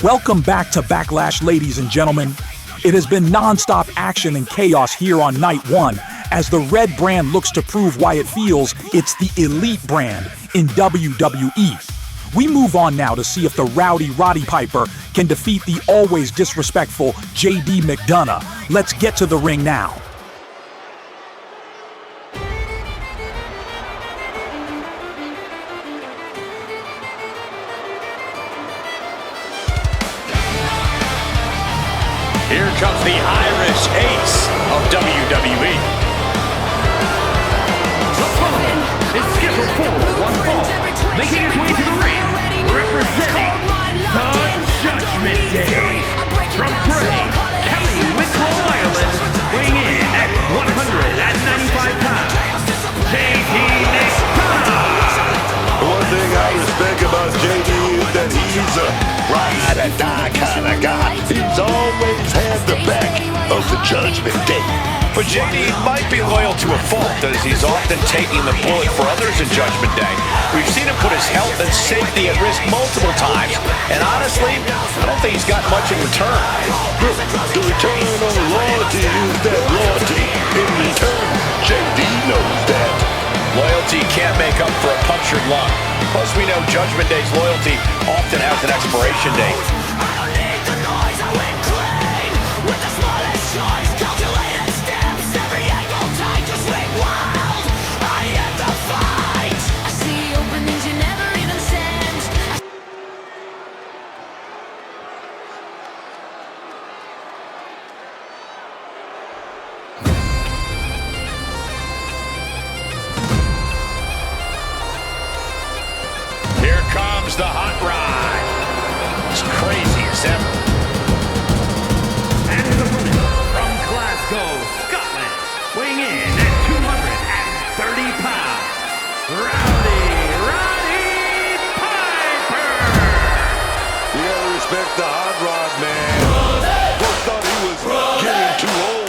Welcome back to Backlash, ladies and gentlemen. It has been non-stop action and chaos here on night one, as the red brand looks to prove why it feels it's the elite brand in WWE. We move on now to see if the rowdy Roddy Piper can defeat the always disrespectful JD McDonagh. Let's get to the ring now. Here comes the Irish ace of WWE. The following is scheduled for one fall, making his way to the ring, representing the Judgment Day. From Bray, Kelly with Long Island, weighing in at 195 pounds, JD McDonagh. One thing I respect about JD is that he's a ride or die kind of guy. He's always had the back of the Judgment Day. But JD might be loyal to a fault, as he's often taking the bullet for others in Judgment Day. We've seen him put his health and safety at risk multiple times, and honestly, I don't think he's got much in return. The return on loyalty is that loyalty in return. JD knows that. Loyalty can't make up for a punctured lung. Plus, we know Judgment Day's loyalty often has an expiration date. Here comes the hot rod. It's crazy as ever. And the winner from Glasgow, Scotland, weighing in at 230 pounds, Roddy Piper. You gotta respect the hot rod, man. Folks thought he was getting too old,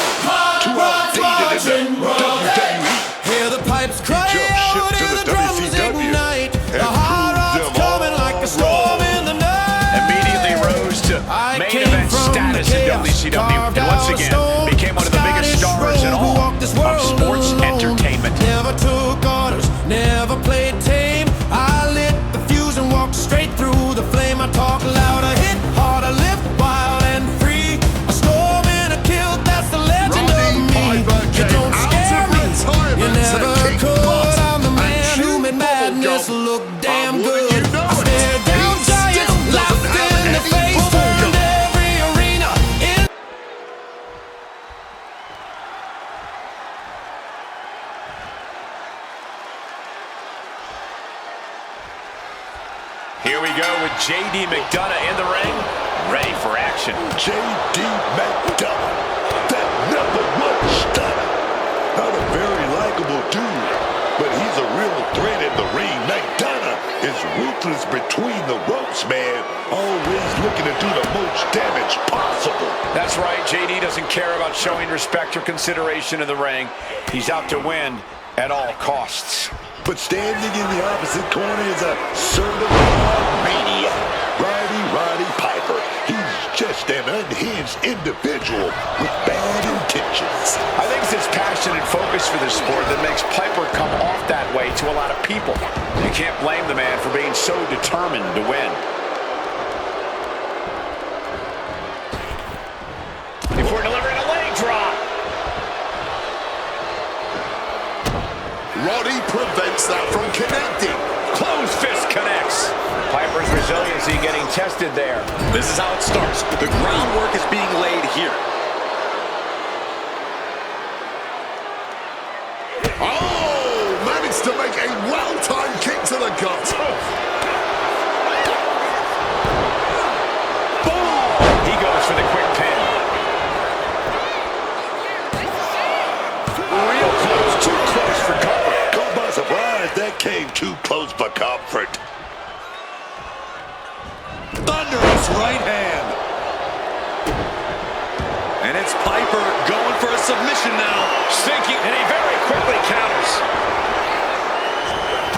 too outdated in the WWE. Hear the pipes cry out and the drums ignite. The hot rod's coming like a storm in the night. Immediately rose to main event status in WCW, and once again became one of the biggest stars in all of sports entertainment. Never took orders, never played tame. I lit the fuse and walked straight through the flame. I talk loud, I hit hard, I live wild and free. A storm and a kill, that's the legend of me. You don't scare me, you never could. I'm the man who made madness look damn good. I stare down giants, laughed in the face, turned every arena in. Here we go with JD McDonagh in the ring, ready for action. JD McDonagh, that #1 stunner. Not a very likable dude, but he's a real threat in the ring. McDonagh is ruthless between the ropes, man. Always looking to do the most damage possible. That's right, JD doesn't care about showing respect or consideration in the ring. He's out to win at all costs. But standing in the opposite corner is a certified maniac, Roddy Piper. He's just an unhinged individual with bad intentions. I think it's his passion and focus for this sport that makes Piper come off that way to a lot of people. You can't blame the man for being so determined to win. Before delivering a leg drop. Roddy prevents that from connecting. Closed fist connects. Piper's resiliency getting tested there. This is how it starts. The groundwork is being laid here. Oh, managed to make a well-timed kick to the gut. Boom! He goes for the quick pin. Real close, too close for comfort. Caught by surprise, that came too close for comfort. Thunderous right hand. And it's Piper going for a submission now. Sinking, and he very quickly counters.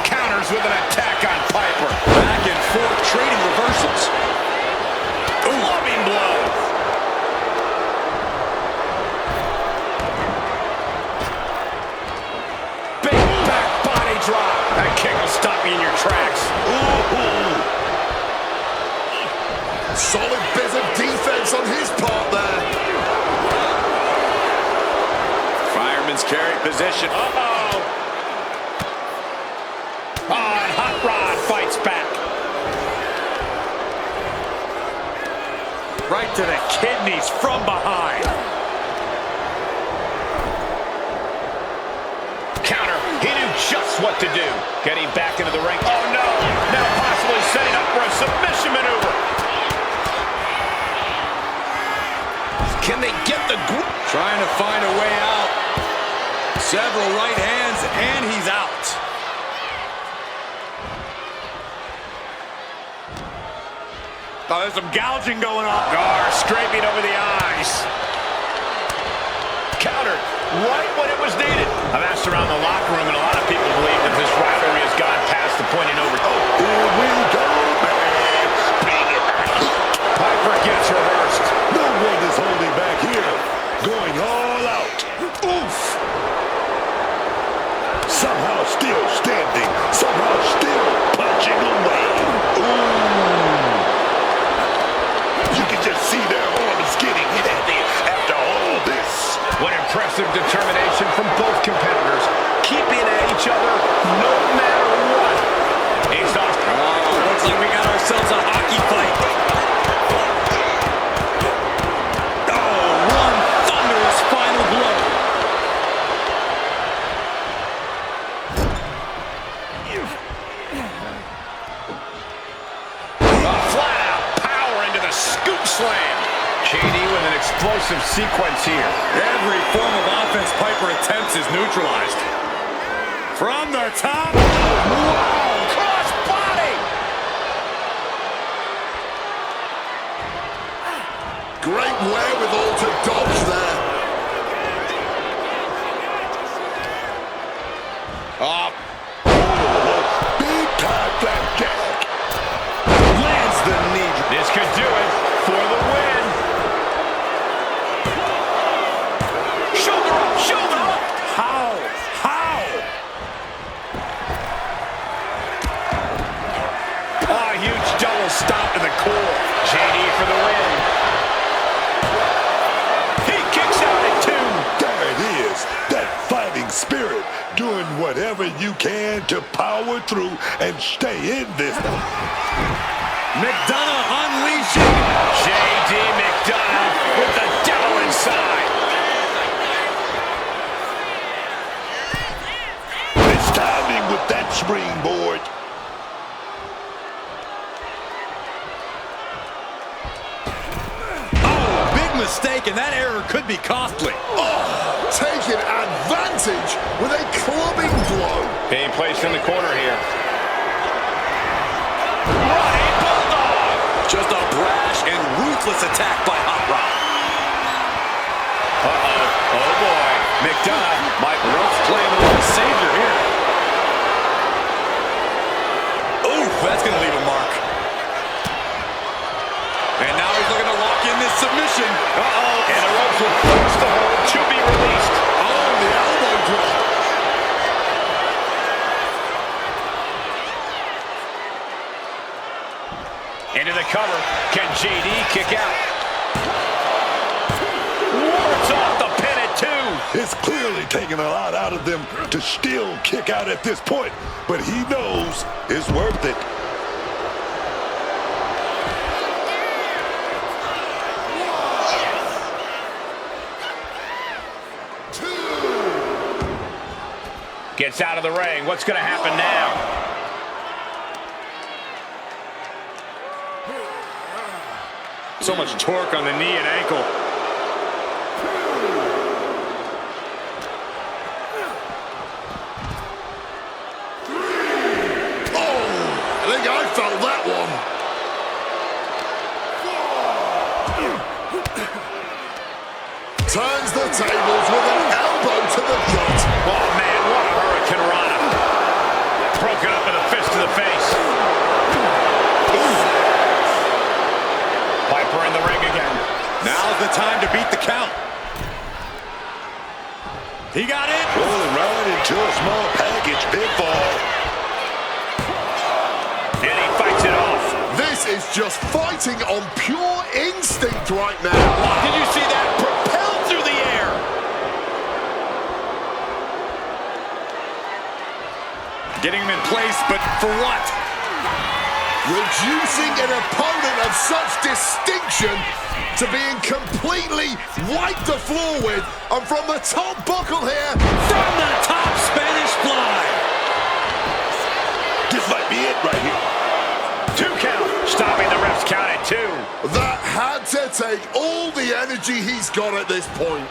Counters with an attack on Piper. Back and forth, trading reversals. me in your tracks. Ooh. Solid bit of defense on his part there. Fireman's carry position. Uh-oh. Oh, and Hot Rod fights back. Right to the kidneys from behind. Counter. He knew just what to do. Getting back into the ring. Oh, no. Now possibly setting up for a submission maneuver. Can they get the grip? Trying to find a way out. Several right hands, and he's out. Oh, there's some gouging going on. Gar scraping over the eyes. Countered right when it was needed. I've asked around the locker room, and a lot of people believe that this rivalry has gone past the point in over. Oh, here we go, man. Piper gets reversed. No one is holding back here. Going all out. Oof. Somehow still standing. Somehow still punching away. Ooh. You can just see their arms getting heavy after all this. What impressive determination from both competitors. Keeping at each other no matter what. He's off. Oh, looks like we got ourselves a hockey fight. Oh, one thunderous final blow. Flat out power into the scoop slam. JD with an explosive sequence here. Every form of offense Piper attempts is neutralized. From the top. Wow! Cross body! Great wherewithal to dodge there. Oh, Big time flapjack. Lands the knee. this could do it for the win. Shoulder up, shoulder up. How? Oh, a huge double stomp to the core. JD for the win. He kicks out at 2. There it is. That fighting spirit. Doing whatever you can to power through and stay in this. McDonagh unleashing. JD McDonagh with the devil inside. It's timing with that springboard. Oh, big mistake, and that error could be costly. Oh, taking advantage with a clubbing blow. Being placed in the corner here. Roddy Bulldog! Just a brash and ruthless attack by Hot Rod. Uh-oh. Oh, boy. McDonagh might rough playing a little savior here. Ooh, that's going to leave a mark. And now he's looking to lock in this submission. Uh-oh. And the ropes will force the hold to be released. Oh, the elbow drop. Into the cover. Can JD kick out? Wards off the pin at 2. It's clearly taking a lot out of them to still kick out at this point, but he knows it's worth it. Gets out of the ring. What's going to happen now? So much torque on the knee and ankle. I think I felt that one. Turns the tables with an elbow to the gut. Oh, man, what a Hurricane Rana. Broken up with a fist to the face. Piper in the ring again. Now's the time to beat the count. He got it. Rolling right into a small package pinfall. is just fighting on pure instinct right now. Did you see that? Propelled through the air. Getting him in place, but for what? Reducing an opponent of such distinction to being completely wiped the floor with. And from the top buckle here. From the top, Spanish fly. This might be it right here. 2 count. Stopping the ref's count at 2. That had to take all the energy he's got at this point.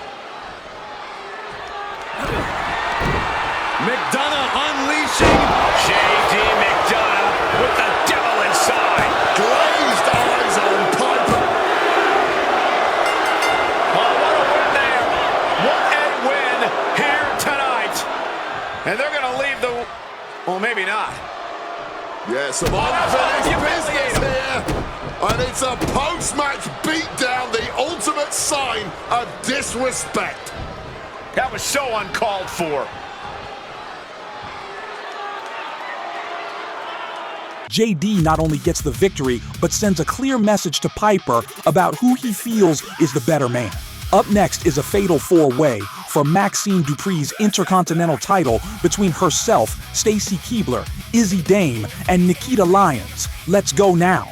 McDonagh unleashing. J.D. McDonagh with the devil inside. Glazed eyes on Piper. Oh, what a win there. What a win here tonight. And they're going to leave the... Well, maybe not. Yeah, some unfinished business here. And it's a post-match beatdown, the ultimate sign of disrespect. That was so uncalled for. JD not only gets the victory, but sends a clear message to Piper about who he feels is the better man. Up next is a fatal 4-way for Maxine Dupri's Intercontinental title between herself, Stacy Keibler, Izzy Dame, and Nikkita Lyons. Let's go now.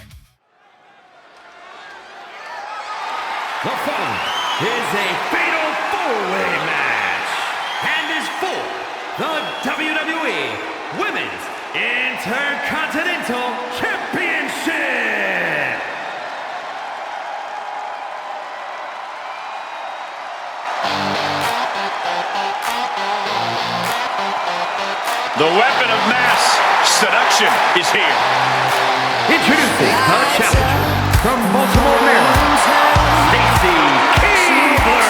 The following is a fatal 4-way match and is for the WWE Women's Intercontinental Championship. The weapon of mass seduction is here. Introducing the challenger from Baltimore, Maryland, Stacy Keibler.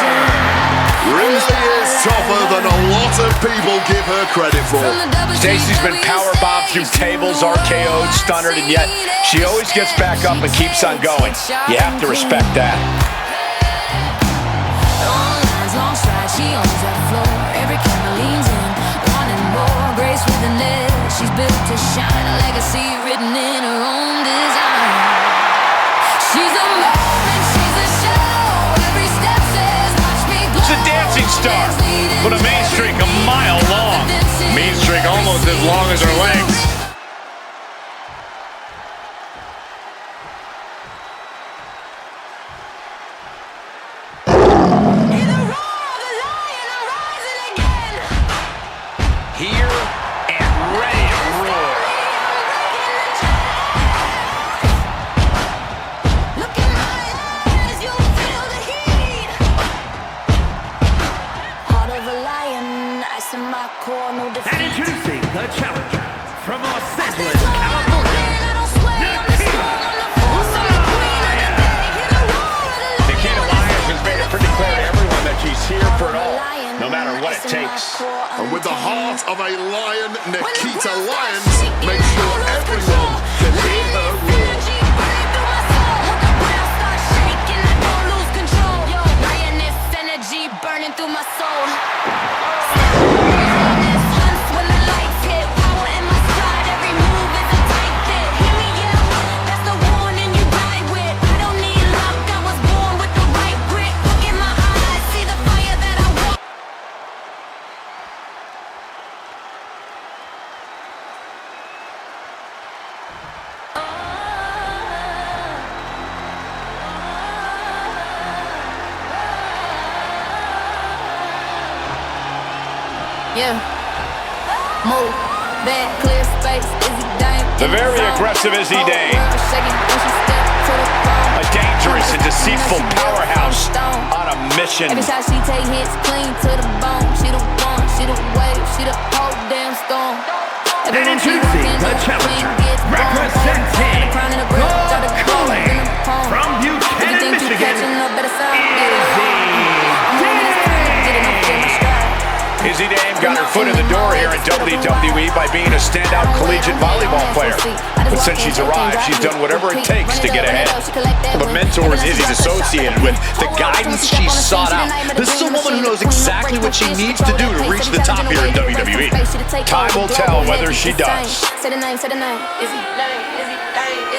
Really is tougher than a lot of people give her credit for. Stacy's been powerbombed through tables, RKO'd, stunnered, and yet she always gets back up and keeps on going. You have to respect that. Long stride, she owns that floor. Every camera leans in, wanting more. Grace with the net, she's built to shine. A legacy written in her own design. She's a moment, she's a show. Every step says, watch me glow. She's a dancing star, but a main streak a mile long. Main streak almost as long as her legs. Here and ready to roar. Look in my eyes, you'll feel the heat. Heart of a lion, ice in my core, no defeat. And introducing the challenger from Los Angeles, California, Nikkita Lyons has made it pretty clear to everyone that she's here for it all, no matter what it takes. And with the heart of a lion, Nikkita Lyons makes sure everyone can hear her roar. Burning through my soul. Yeah. Move. Bad, clear space. Izzy Dame. The very aggressive Izzy Dame. A dangerous and deceitful powerhouse on a mission. Every shot she take hits clean to the bone. She the one, she the wave, she the whole damn storm. And introducing the challenger, representing the Calling from Buchanan, Michigan, Izzy. Izzy Dame got her foot in the door here in WWE by being a standout collegiate volleyball player. But since she's arrived, she's done whatever it takes to get ahead. The mentors Izzy's associated with, the guidance she's sought out. This is a woman who knows exactly what she needs to do to reach the top here in WWE. Time will tell whether she does. Say the name, Izzy. Izzy, Dame.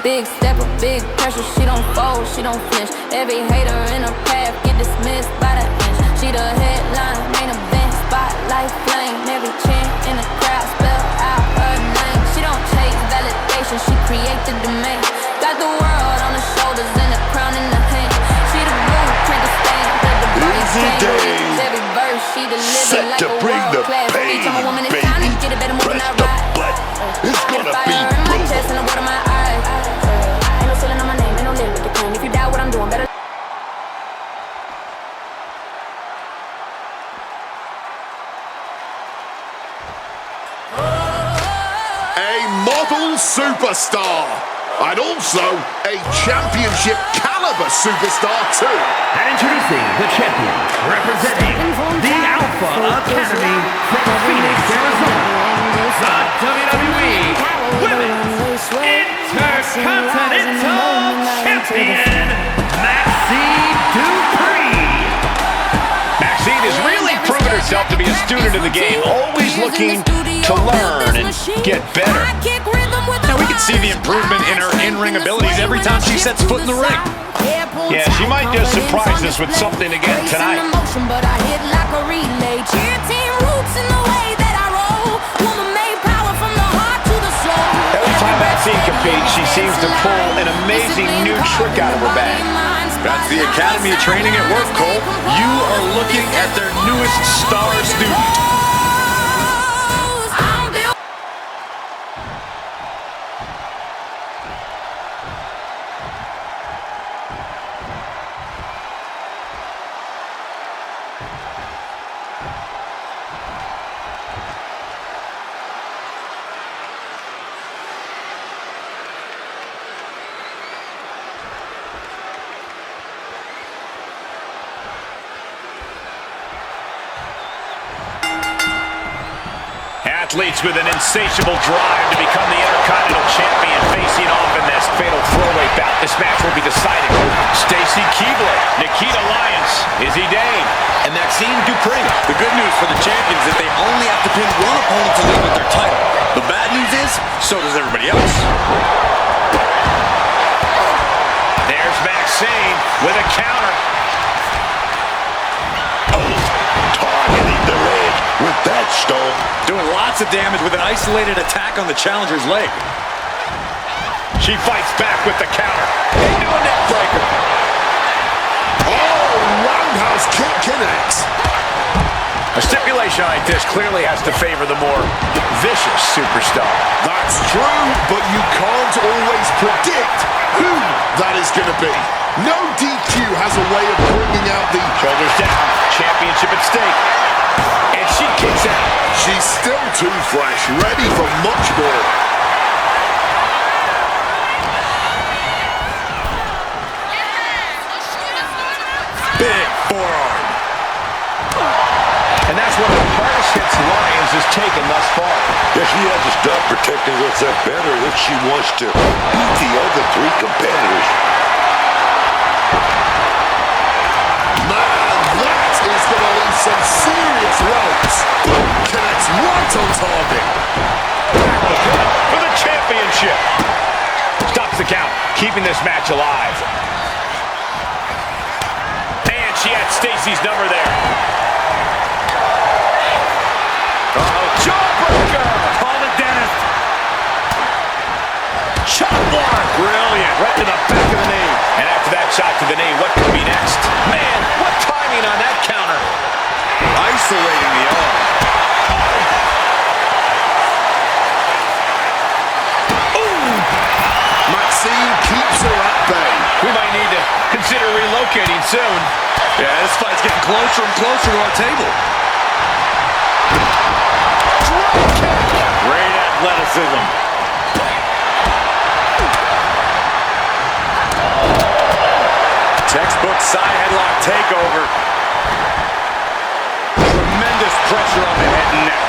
Big stepper, big pressure, she don't fold, she don't flinch. Every hater in her path get dismissed by the inch. She the headline, main event, spotlight flame. Every chant in the crowd spell out her name. She don't chase validation, she create the domain. Got the world on her shoulders and the crown in her hand. She the blueprint to stand, the Izzy change. Every verse she deliver set like to a bring the world-class pain, speech. I'm a woman, it's time to baby. get it better, moving Press out the right. button. It's gonna Fire be in my brutal. chest and the word of my eyes. Ain't no ceiling on my name, ain't no limit to claim. If you doubt what I'm doing, better. A model superstar. And also a championship caliber superstar too. And introducing the champion, representing the Alpha Academy from Phoenix, Arizona, the WWE Women's Intercontinental Champion, Maxine Dupri. Maxine has really proven herself to be a student of the game, always looking to learn and get better. Now we can see the improvement in her in-ring abilities every time she sets foot in the ring. Yeah, she might just surprise us with something again tonight. Every time Maxine competes, she seems to pull an amazing new trick out of her bag. That's the Academy of Training at work, Cole. You are looking at their newest star student. Athletes with an insatiable drive to become the Intercontinental Champion facing off in this fatal throwaway bout. This match will be decided. Stacy, Keibler, Nikkita, Lyons, Izzy, and Maxine Dupri. The good news for the champions is that they only have to pin one opponent to leave with their title. The bad news is, so does everybody else. There's Maxine with a counter. Targeting the leg with that stone. Doing lots of damage with an isolated attack on the challenger's leg. She fights back with the counter. Into a neck breaker. Oh, roundhouse kick connects. A stipulation like this clearly has to favor the more vicious superstar. That's true, but you can't always predict who that is going to be. No DQ has a way of bringing out the... Shoulders down, championship at stake. And she kicks out. She's still too fresh, ready for much more. Big forearm. And that's one of the hardest hits Lyons has taken thus far. If she has to start protecting herself better if she wants to beat the other three competitors. Man, that is going to leave some serious ropes. Connects right on target. For the championship. Stops the count, keeping this match alive. And she had Stacy's number there. Jawbreaker! Call the dentist. Chop block! Brilliant. Right to the back of the knee. And after that shot to the knee, what could be next? Man, what timing on that counter. Isolating the arm. Ooh! Maxine keeps her at bay. We might need to consider relocating soon. Yeah, this fight's getting closer and closer to our table. Great athleticism. Textbook side headlock takeover. Tremendous pressure on the head and neck.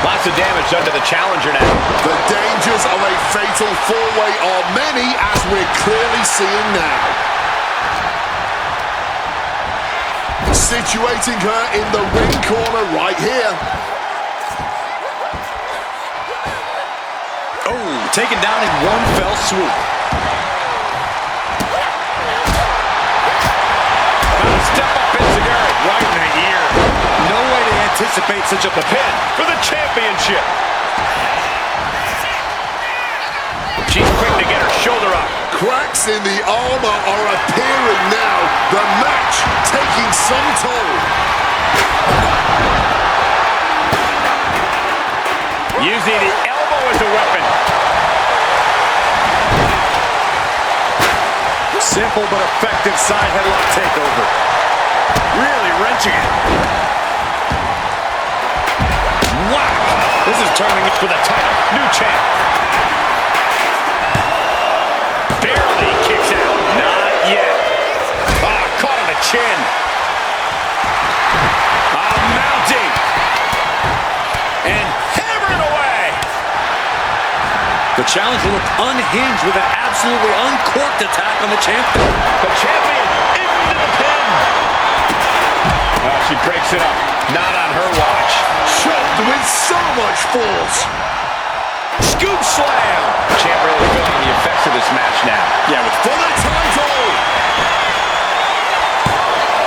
Lots of damage done to the challenger now. The dangers of a fatal four-way are many, as we're clearly seeing now. Situating her in the ring corner right here. Oh, taken down in one fell swoop. Step up Izzy right in the ear. No way to anticipate such a Pin for the championship. She's quick to get her shoulder up. Cracks in the armor are appearing now. The match taking some toll. Using the elbow as a weapon. simple but effective side headlock takeover. Really wrenching it. Wow! This is turning it for the title. New champ. Barely kicks out. Not yet. Ah, caught on the chin. Mounting. And hammering away. The challenger looked unhinged with an absolutely uncorked attack on the champion. The champion into the pin. She breaks it up. Not on her watch. Choked with so much force. Scoop slam. Champ really feeling the effects of this match now. Yeah, with for the title.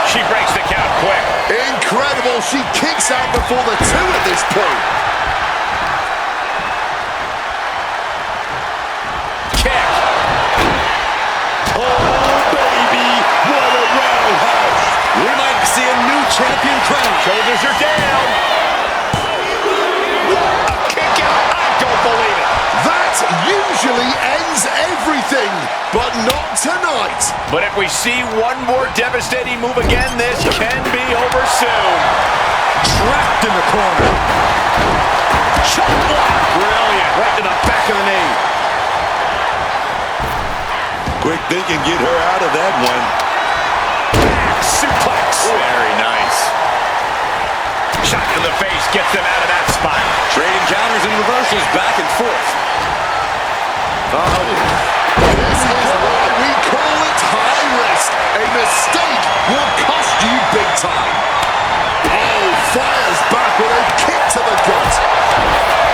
She breaks the count quick. Incredible. She kicks out before the two at this point. Kick. Oh, baby. What a roundhouse. We might see a new champion crown. Shoulders are down. A kick out. I don't believe it. That usually ends everything, but not tonight. But if we see one more devastating move again, this can be over soon. Trapped in the corner. Shot block. Brilliant. Right to the back of the knee. Quick thinking, get her out of that one. Suplex. Very nice. Shot to the face. Gets them out of that spot. Trading counters and reversals back and forth. This is why we call it high risk. A mistake will cost you big time. Oh, fires back with a kick to the gut.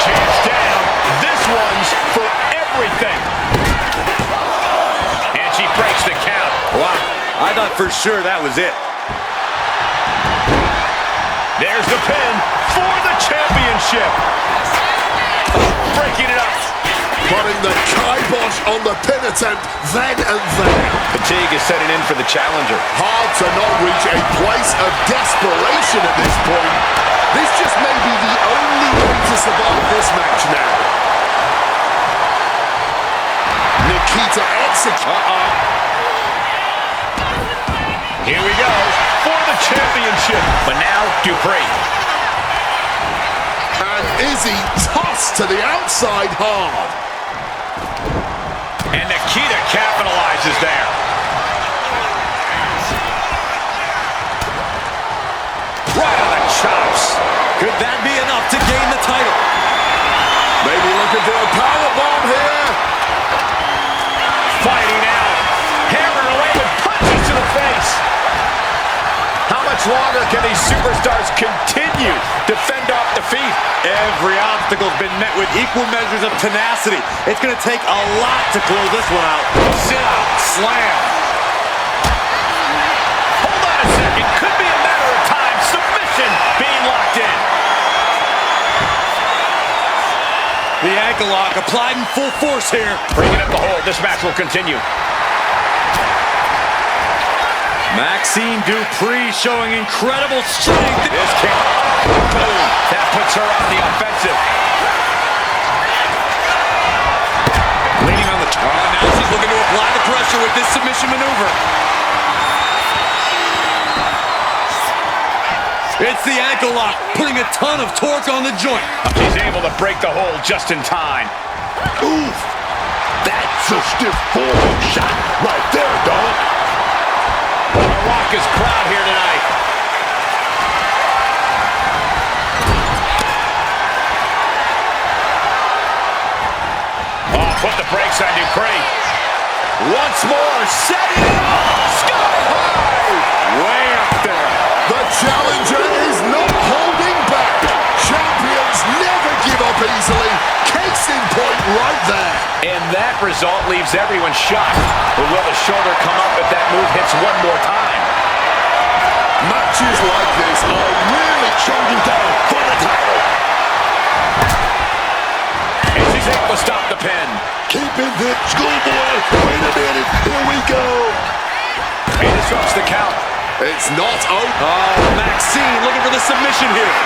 Chance down. This one's for everything. And she breaks the count. Wow, I thought for sure that was it. There's the pin for the championship. Breaking it up. Putting the kibosh on the pin attempt then and there. Fatigue is setting in for the challenger. Hard to not reach a place of desperation at this point. This just may be the only way to survive this match now. Nikkita executes. Here we go for the championship. But now, Dupri. And Izzy tossed to the outside hard. And Nikkita capitalizes there. Right on the chops. Could that be enough to gain the title? Maybe looking for a powerbomb here. Fighting out. Hammering away with punches to the face. How much longer can these superstars continue to fend off defeat? Every obstacle's been met with equal measures of tenacity. It's going to take a lot to close this one out. Sit out. Slam. Hold on a second. Could be a matter of time. Submission being locked in. The ankle lock applied in full force here. Bringing up the hold. This match will continue. Maxine Dupri showing incredible strength. This kick. Boom. That puts her on the offensive. Leaning on the top. Now she's looking to apply the pressure with this submission maneuver. It's the ankle lock, putting a ton of torque on the joint. She's able to break the hold just in time. Oof. That's a stiff forearm shot right there, dog. A raucous crowd here tonight. Oh, put the brakes on Dupri. Once more, setting it up. Sky high. Way up there. The challenger is not holding back. Champions never give up easily. Case in point right there. And that result leaves everyone shocked. But will the shoulder come up if that move hits one more time? Matches like this are really choking down for the title. And she's able to stop the pin. Keeping the schoolboy. Wait a minute. Here we go. He disrupts the count. It's not out. Oh, Maxine looking for the submission here.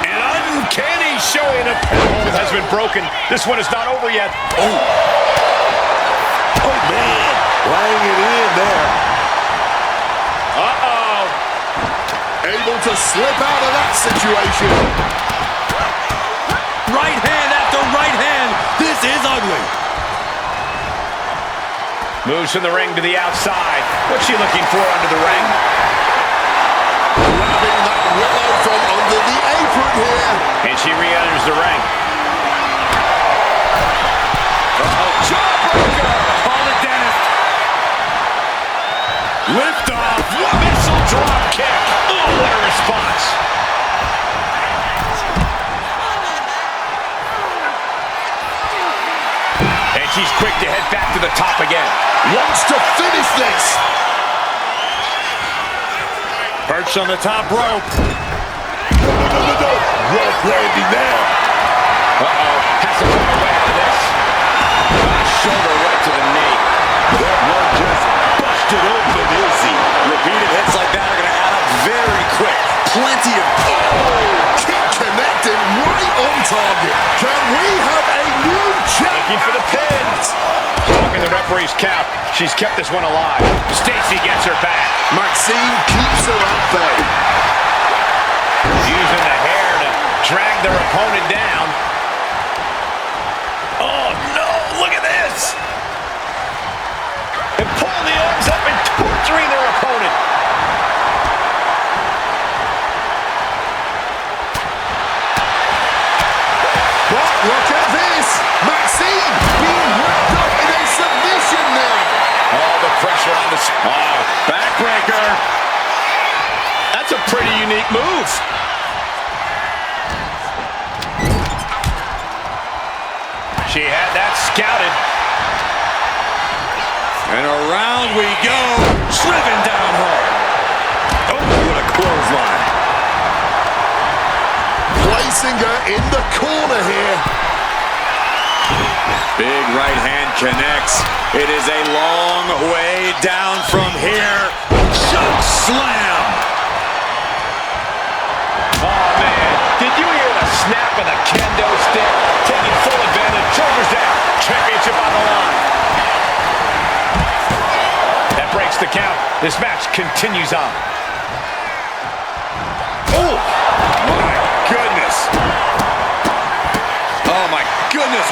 An uncanny showing of pinhold has been broken. This one is not over yet. Oh, man. Laying it in there. Uh-oh. Able to slip out of that situation. Right hand after right hand. This is ugly. Moves from the ring to the outside. What's she looking for under the ring? Grabbing that willow from under the apron here. And she re-enters the ring. Jawbreaker. Call the dentist. Lift off. Missile drop kick. Oh, what a response. And she's quick to head back to the top again. Wants to finish this. Perched on the top rope. No. Rough landing there. Uh-oh. Has to find a way out of this. Shoulder right to the knee. That one just busted open, Izzy. Repeated hits like that are going to add up very quick. Plenty of... Keep connected right on target. Can we have a new champ? Looking for the pins. Talking the referee's count. She's kept this one alive. Stacy gets her back. Maxine keeps her at bay. Using the hair to drag their opponent down. Oh, no. Look at this. And pulling the arms up and torturing their opponent. But look at this. Maxine being wrapped up in a submission now. All the pressure on the... Oh, backbreaker. That's a pretty unique move. She had that scouted. And around we go. Driven down hard. Oh, what a clothesline. Placing her in the corner here. Big right hand connects. It is a long way down from here. Choke slam. Oh, man. Did you hear the snap of the kendo stick? Taking full advantage. Shoulders down. Championship on the line. That breaks the count. This match continues on. Oh, my goodness. Oh, my goodness.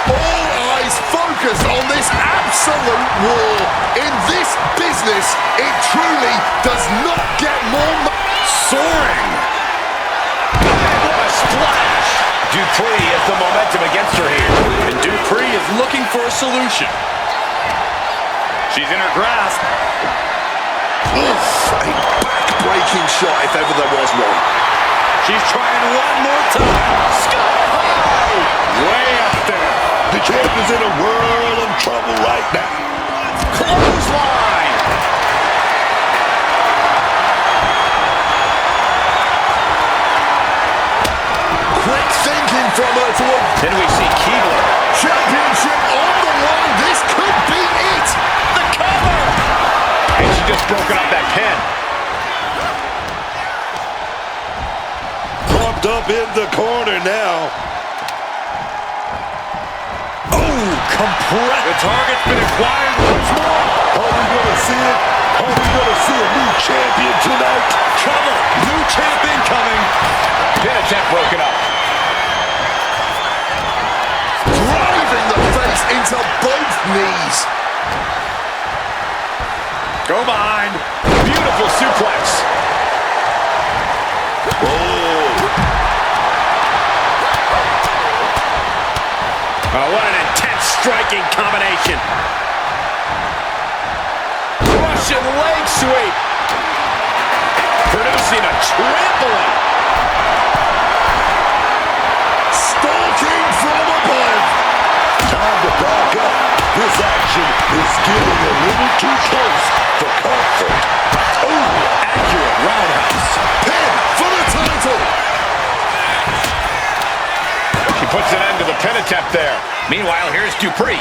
All eyes focused on this absolute war. In this business, it truly does not get more Soaring. what a splash. Dupri has the momentum against her here. And Dupri is looking for a solution. She's in her grasp. Oof, a back-breaking shot if ever there was one. She's trying one more time. Sky high. Way up there. The champ is in a world of trouble right now. Clothesline. Quick thinking from her to a Then we see Keibler. championship on the line. This could be it. The cover. And she just broken up that pin. Pumped up in the corner now. Oh, compressed. The target's been acquired once more. Are we going to see it? Are we going to see a new champion tonight? Cover. New champion coming. Pin attempt broken up. Driving the face into both knees. Go behind. Beautiful suplex. Oh, what an intense striking combination. Russian leg sweep. Producing a trampling. This action is getting a little too close for comfort. Oh, accurate roundhouse. Pin for the title. She puts an end to the pin attempt there. Meanwhile, here's Dupri.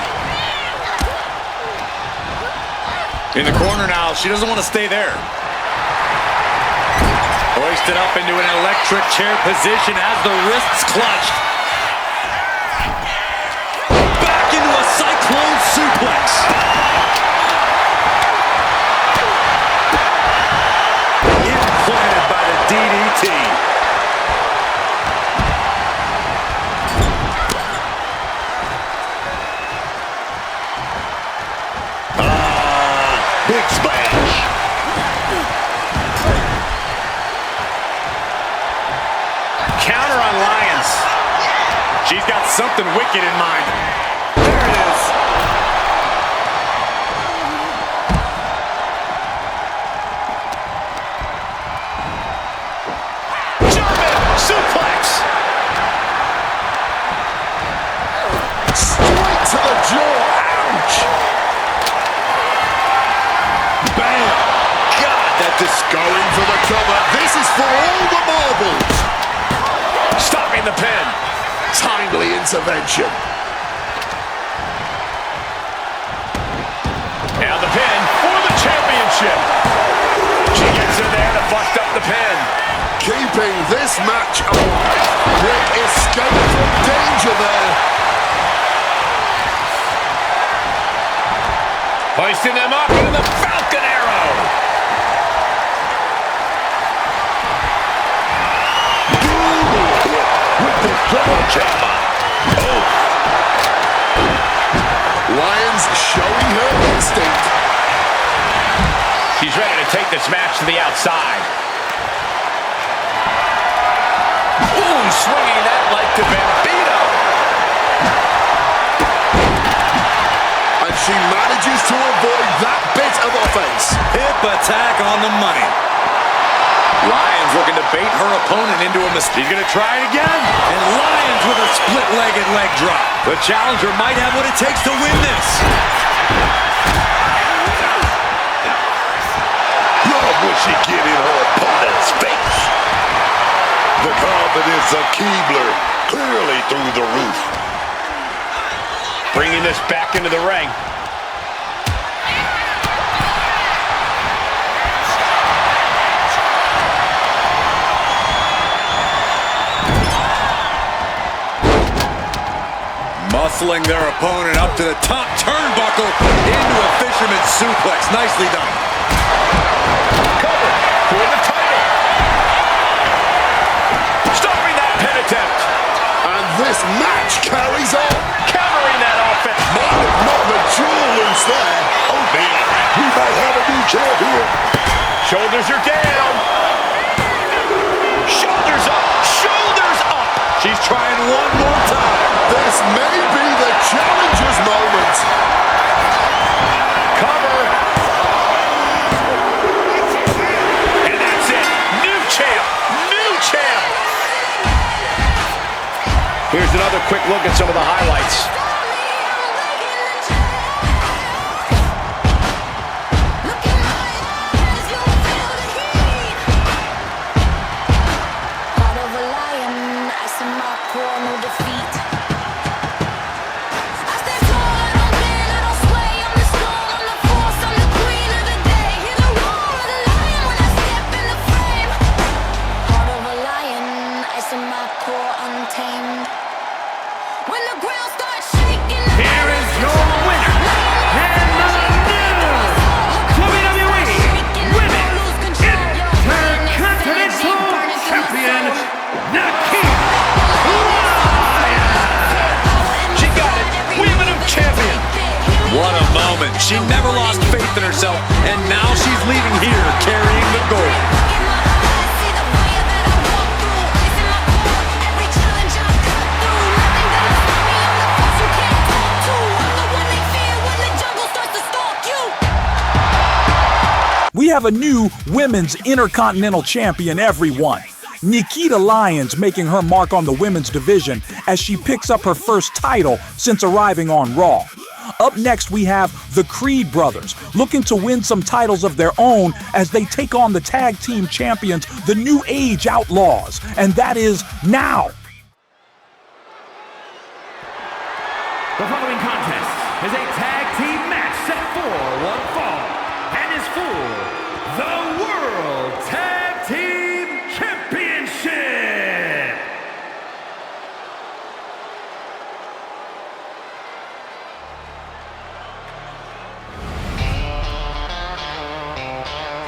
In the corner now, she doesn't want to stay there. Hoisted up into an electric chair position as the wrists clutched. Back into a cyclone suplex. Implanted by the DDT. Big splash. Counter on Lyons. She's got something wicked in mind. There it is. German suplex. Straight to the jaw. Ouch. Bam. God, that is going for the cover. This is for all the marbles. Stopping the pin. Timely intervention. Now the pin for the championship. She gets in there to bust up the pin. Keeping this match alive. Quick escape from danger there. Hoisting them up into the Falcon Arrow. With the double jumper. Oh. Lyons showing her instinct. She's ready to take this match to the outside. Ooh, swinging that like to Bambino. And she manages to avoid that bit of offense. Hip attack on the money. Lyons looking to bait her opponent into a mistake. He's going to try it again. And Lyons with a split-legged leg drop. The challenger might have what it takes to win this. Love when she get in her opponent's face. The confidence of Keibler clearly through the roof. Bringing this back into the ring. Muscling their opponent up to the top turnbuckle into a fisherman's suplex. Nicely done. Cover for the title. Stopping that pin attempt. And this match carries on. Countering that offense. Might have knocked the jewel loose there. Oh man, we might have a new champion. Shoulders are down. Shoulders up. Shoulders up. She's trying one more time. This may be the challenger's moment. Cover. And that's it. New champ. New champ. Here's another quick look at some of the highlights. She never lost faith in herself, and now she's leaving here carrying the gold. We have a new women's Intercontinental champion, everyone. Nikkita Lyons making her mark on the women's division as she picks up her first title since arriving on Raw. Up next, we have the Creed brothers, looking to win some titles of their own as they take on the tag team champions, the New Age Outlaws. And that is now. The following contest is a tag team match set for one fall and is for the World Tag Team Championship.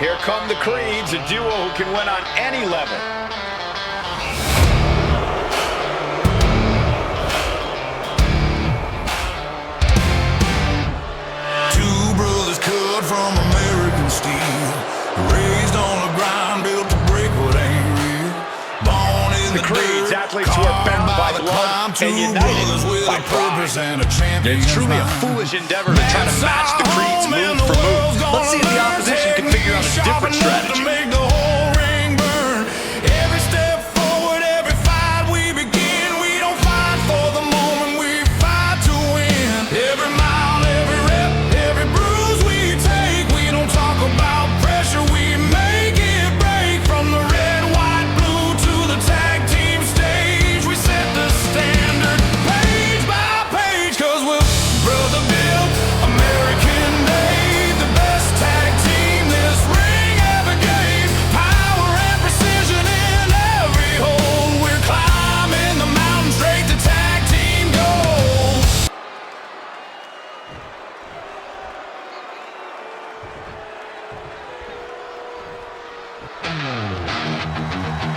Here come the Creeds, a duo who can win on any level. Two brothers cut from American steel, raised on the grind, built to break what ain't real. Born in the Creeds, dirt, athletes who are bound by the blood climb, and united with by a purpose and a champion. It's truly a foolish endeavor to try to match the Creeds move for move. Let's see if the opposition can figure out a different strategy. Make the whole ring burn. Every step forward, every fight we begin, we don't fight for the moment, we fight to win. Every mile, every rep, every bruise we take, we don't talk about pressure, we make it break. From the red, white, blue to the tag team stage, we set the standard page by page, cause we're brother built, American made, the best tag team this ring ever gave. Power and precision in every hole, we're climbing the mountain straight to tag team gold.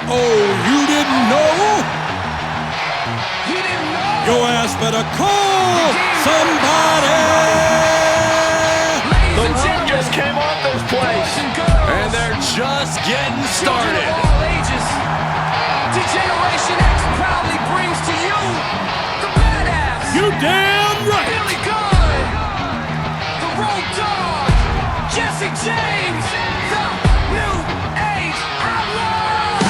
Oh, you didn't know? Your ass better call somebody. The roof just came off this place. And they're just getting started. Generation X proudly brings to you the badass. You damn right. Billy Gunn, the Road Dogg, Jesse James, the New Age Outlaws.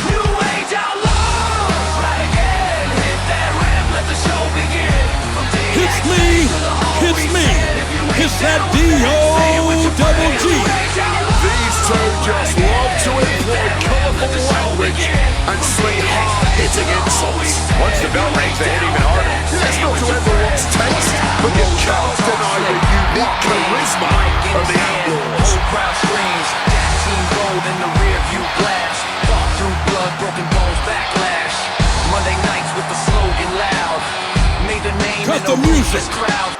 New Age Outlaws. Right again, hit that ramp, let the show begin. Hits me, hits me, hits that D-O-double-G. These two just love to employ colorful language and sling hard-hitting insults. Once the bell rings, they hit even harder. It's not to everyone's taste, but you can't deny the unique charisma of the Outlaws. Whole crowd screams, that team gold in the rear view blast. Thought through blood, broken bones, backlash. Monday nights with the slogan loud. Made a name Cut in the a music. ruthless crowd.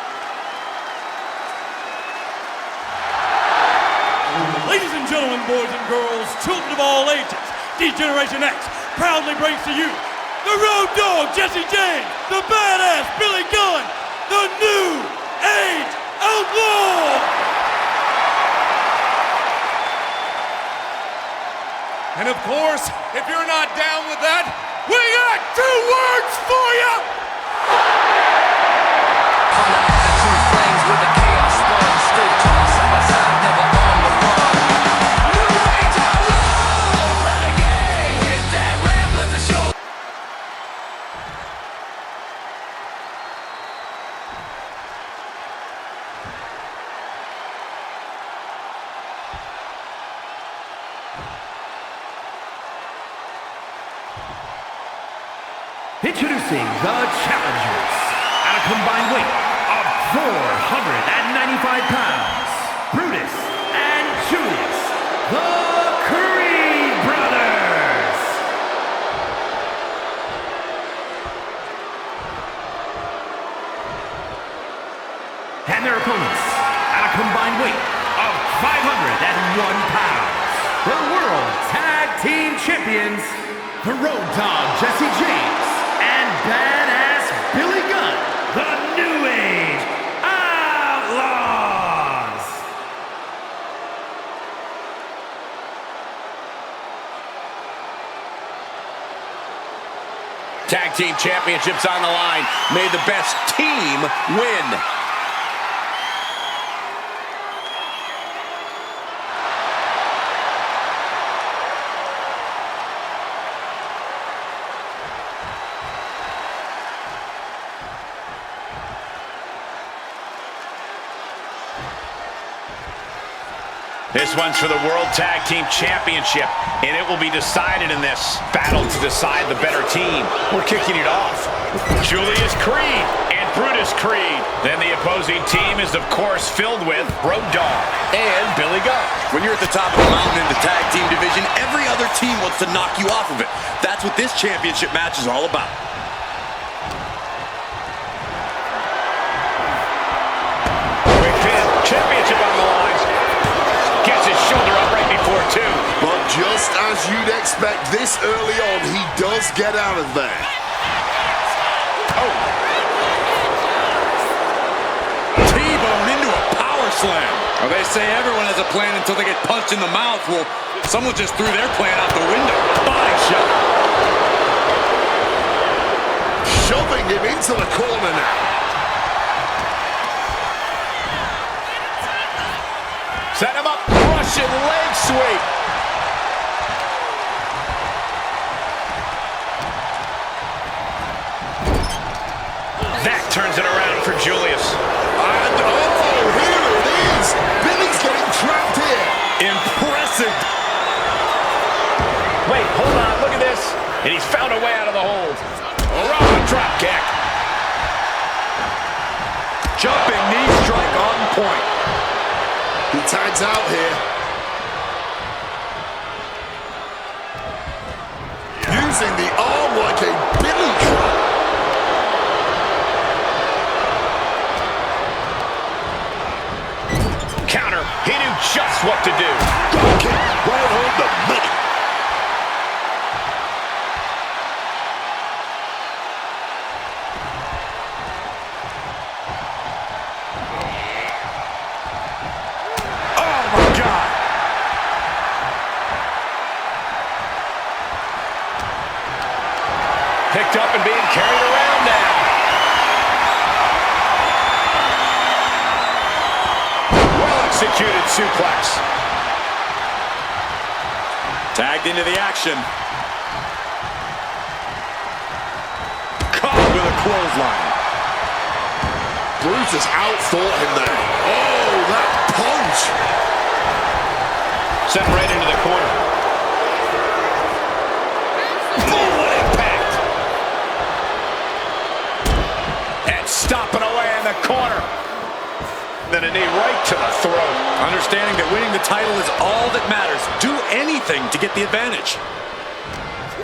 Ladies and gentlemen, boys and girls, children of all ages, D-Generation X proudly brings to you the Road Dogg, Jesse James, the badass Billy Gunn, the New Age Outlaw. And of course, if you're not down with that, we got two words for you. Two flames with the chaos spark. Stood tall, side by side, never on the run. New Age Outlaws. Renegade, hit that ramp, let the show. Introducing the challengers at a combined weight of 495 pounds, Brutus and Julius, the Creed brothers. And their opponents at a combined weight of 501 pounds, the World Tag Team Champions, the Road Dogg Jesse James, and badass Billy Gunn, the New Age Outlaws. Tag team championships on the line. May the best team win. This one's for the World Tag Team Championship, and it will be decided in this battle to decide the better team. We're kicking it off. Julius Creed and Brutus Creed. Then the opposing team is, of course, filled with Road Dogg and Billy Gunn. When you're at the top of the mountain in the tag team division, every other team wants to knock you off of it. That's what this championship match is all about. Quick pin. Championship on the line. Gets his shoulder up right before two. But just as you'd expect this early on, he does get out of there. Oh. T-bone into a power slam. Well, they say everyone has a plan until they get punched in the mouth. Well, someone just threw their plan out the window. Body shot. Shoving him into the corner now. Set him up. Russian leg sweep. That turns it around for Julius. And oh, here it is. Billy's getting trapped here. Impressive. Wait, hold on. Look at this. And he's found a way out of the hold. Raw drop kick. Jumping knee strike on point. He tags out here. Using the arm like a billy club. Counter. He knew just what to do. Drop kick right on the money. Picked up and being carried around now. Well-executed suplex. Tagged into the action. Caught with a clothesline. Brutus outthought him there. Oh, that punch. Sent right into the corner. Boom, what impact. And stomping away in the corner. Then a knee right to the throat. Understanding that winning the title is all that matters. Do anything to get the advantage.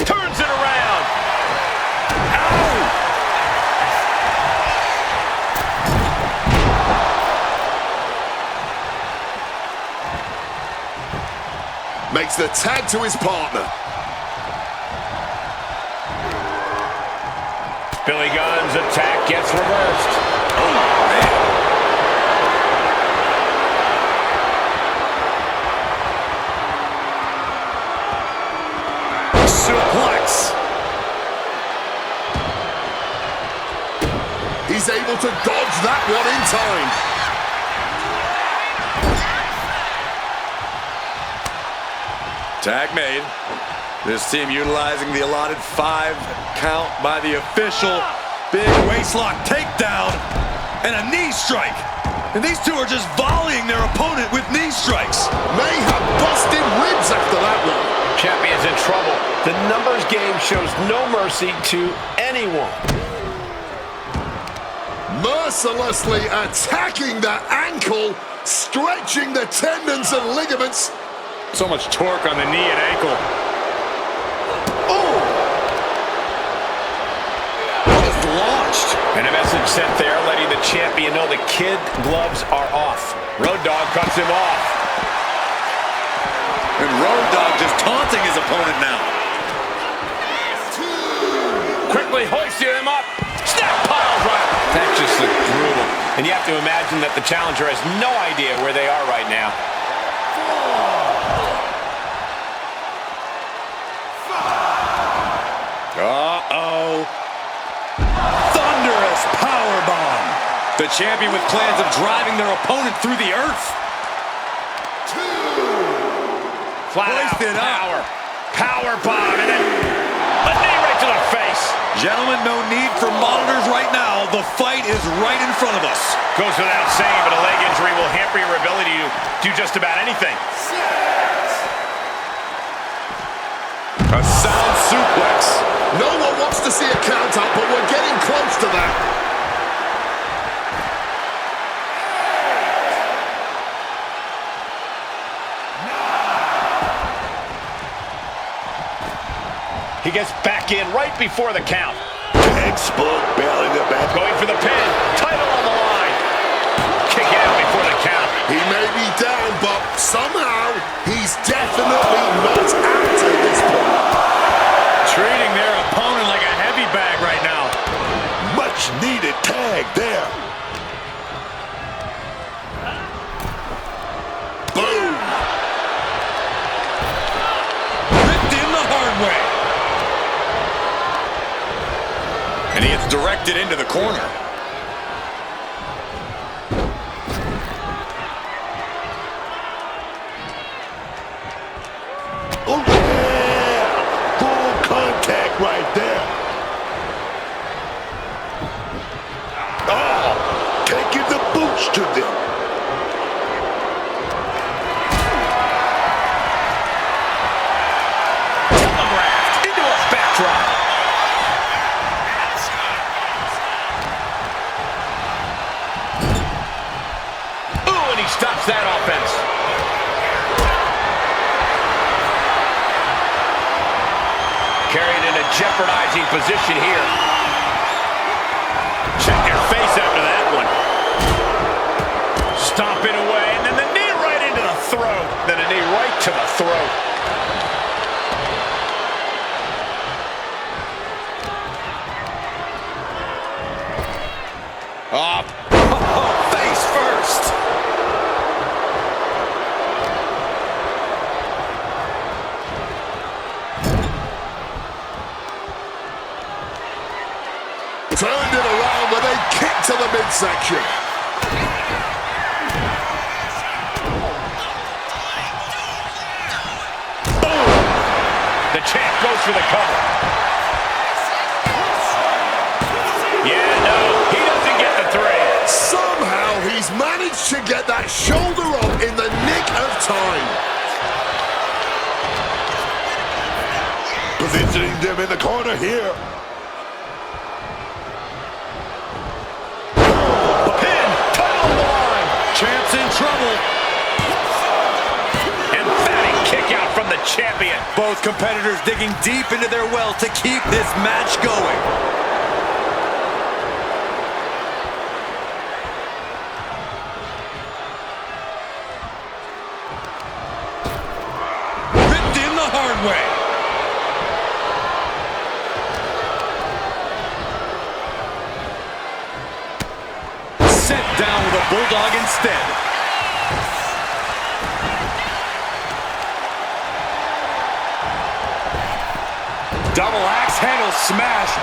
Turns it around. Ow! Makes the tag to his partner. Billy Gunn's attack gets reversed. Oh, man. Suplex. He's able to dodge that one in time. Tag made. This team utilizing the allotted 5 count by the official. Big waistlock takedown and a knee strike. And these two are just volleying their opponent with knee strikes. May have busted ribs after that one. Champion's in trouble. The numbers game shows no mercy to anyone. Mercilessly attacking the ankle, stretching the tendons and ligaments. So much torque on the knee and ankle. Oh! Just launched. And a message sent there letting the champion know the kid gloves are off. Road Dogg cuts him off. And Road Dogg just taunting his opponent now. Quickly hoisting him up. Snap pile driver. That just looked brutal. And you have to imagine that the challenger has no idea where they are right now. Uh-oh. Thunderous powerbomb. The champion with plans of driving their opponent through the earth. Flat out power. Power bomb. And then a knee right to the face. Gentlemen, no need for monitors right now. The fight is right in front of us. Goes without saying, but a leg injury will hamper your ability to do just about anything. A sound suplex. No one wants to see a count out, but we're getting close to that. He gets back in right before the count. Textbook bailing the back. Going for the pin. Title on the line. Kick out before the count. He may be down, but somehow he's definitely not out at this point. Treating their opponent like a heavy bag right now. Much needed tag there. Boom. Ripped in the hard way. And he gets directed into the corner. Oh, yeah! Full contact right there. Oh, taking the boots to them. Telegraphed into a backdrop. Ooh, and he stops that offense. Carried in a jeopardizing position here. Check your face after that one. Stomping away, and then the knee right into the throat. Then a knee right to the throat. Face first. Turned it around with a kick to the midsection. The champ goes for the cover. Yeah, no, he doesn't get the three. Somehow he's managed to get that shoulder up in the nick of time. Positioning them in the corner here. Pin, title on the line. Champ's in trouble. Emphatic kick out from the champion. Both competitors digging deep into their well to keep this match going. Ripped in the hard way. Set down with a bulldog instead. Double axe handle smash.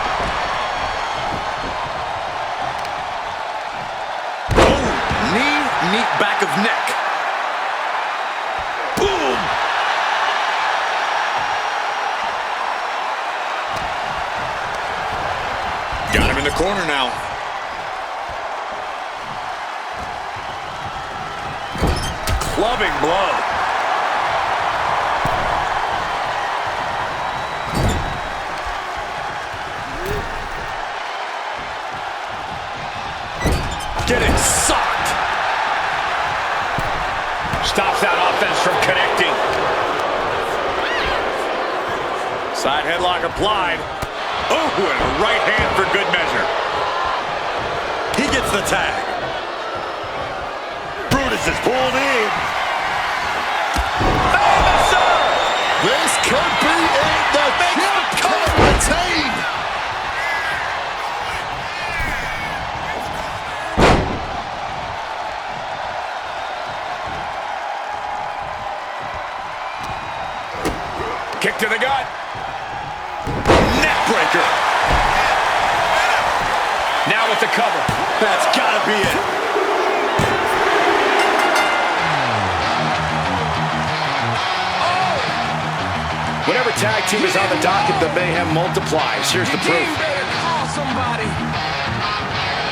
Boom! Knee, back of neck. Boom! Got him in the corner now. Clubbing blow. Getting socked. Stops that offense from connecting. Side headlock applied. Oh, and a right hand for good measure. He gets the tag. Brutus is pulled in. This could be it. The champ can retain. Kick to the gut. Neckbreaker. Now with the cover. That's gotta be it. Whenever tag team is on the docket, the mayhem multiplies. Here's the proof. Somebody.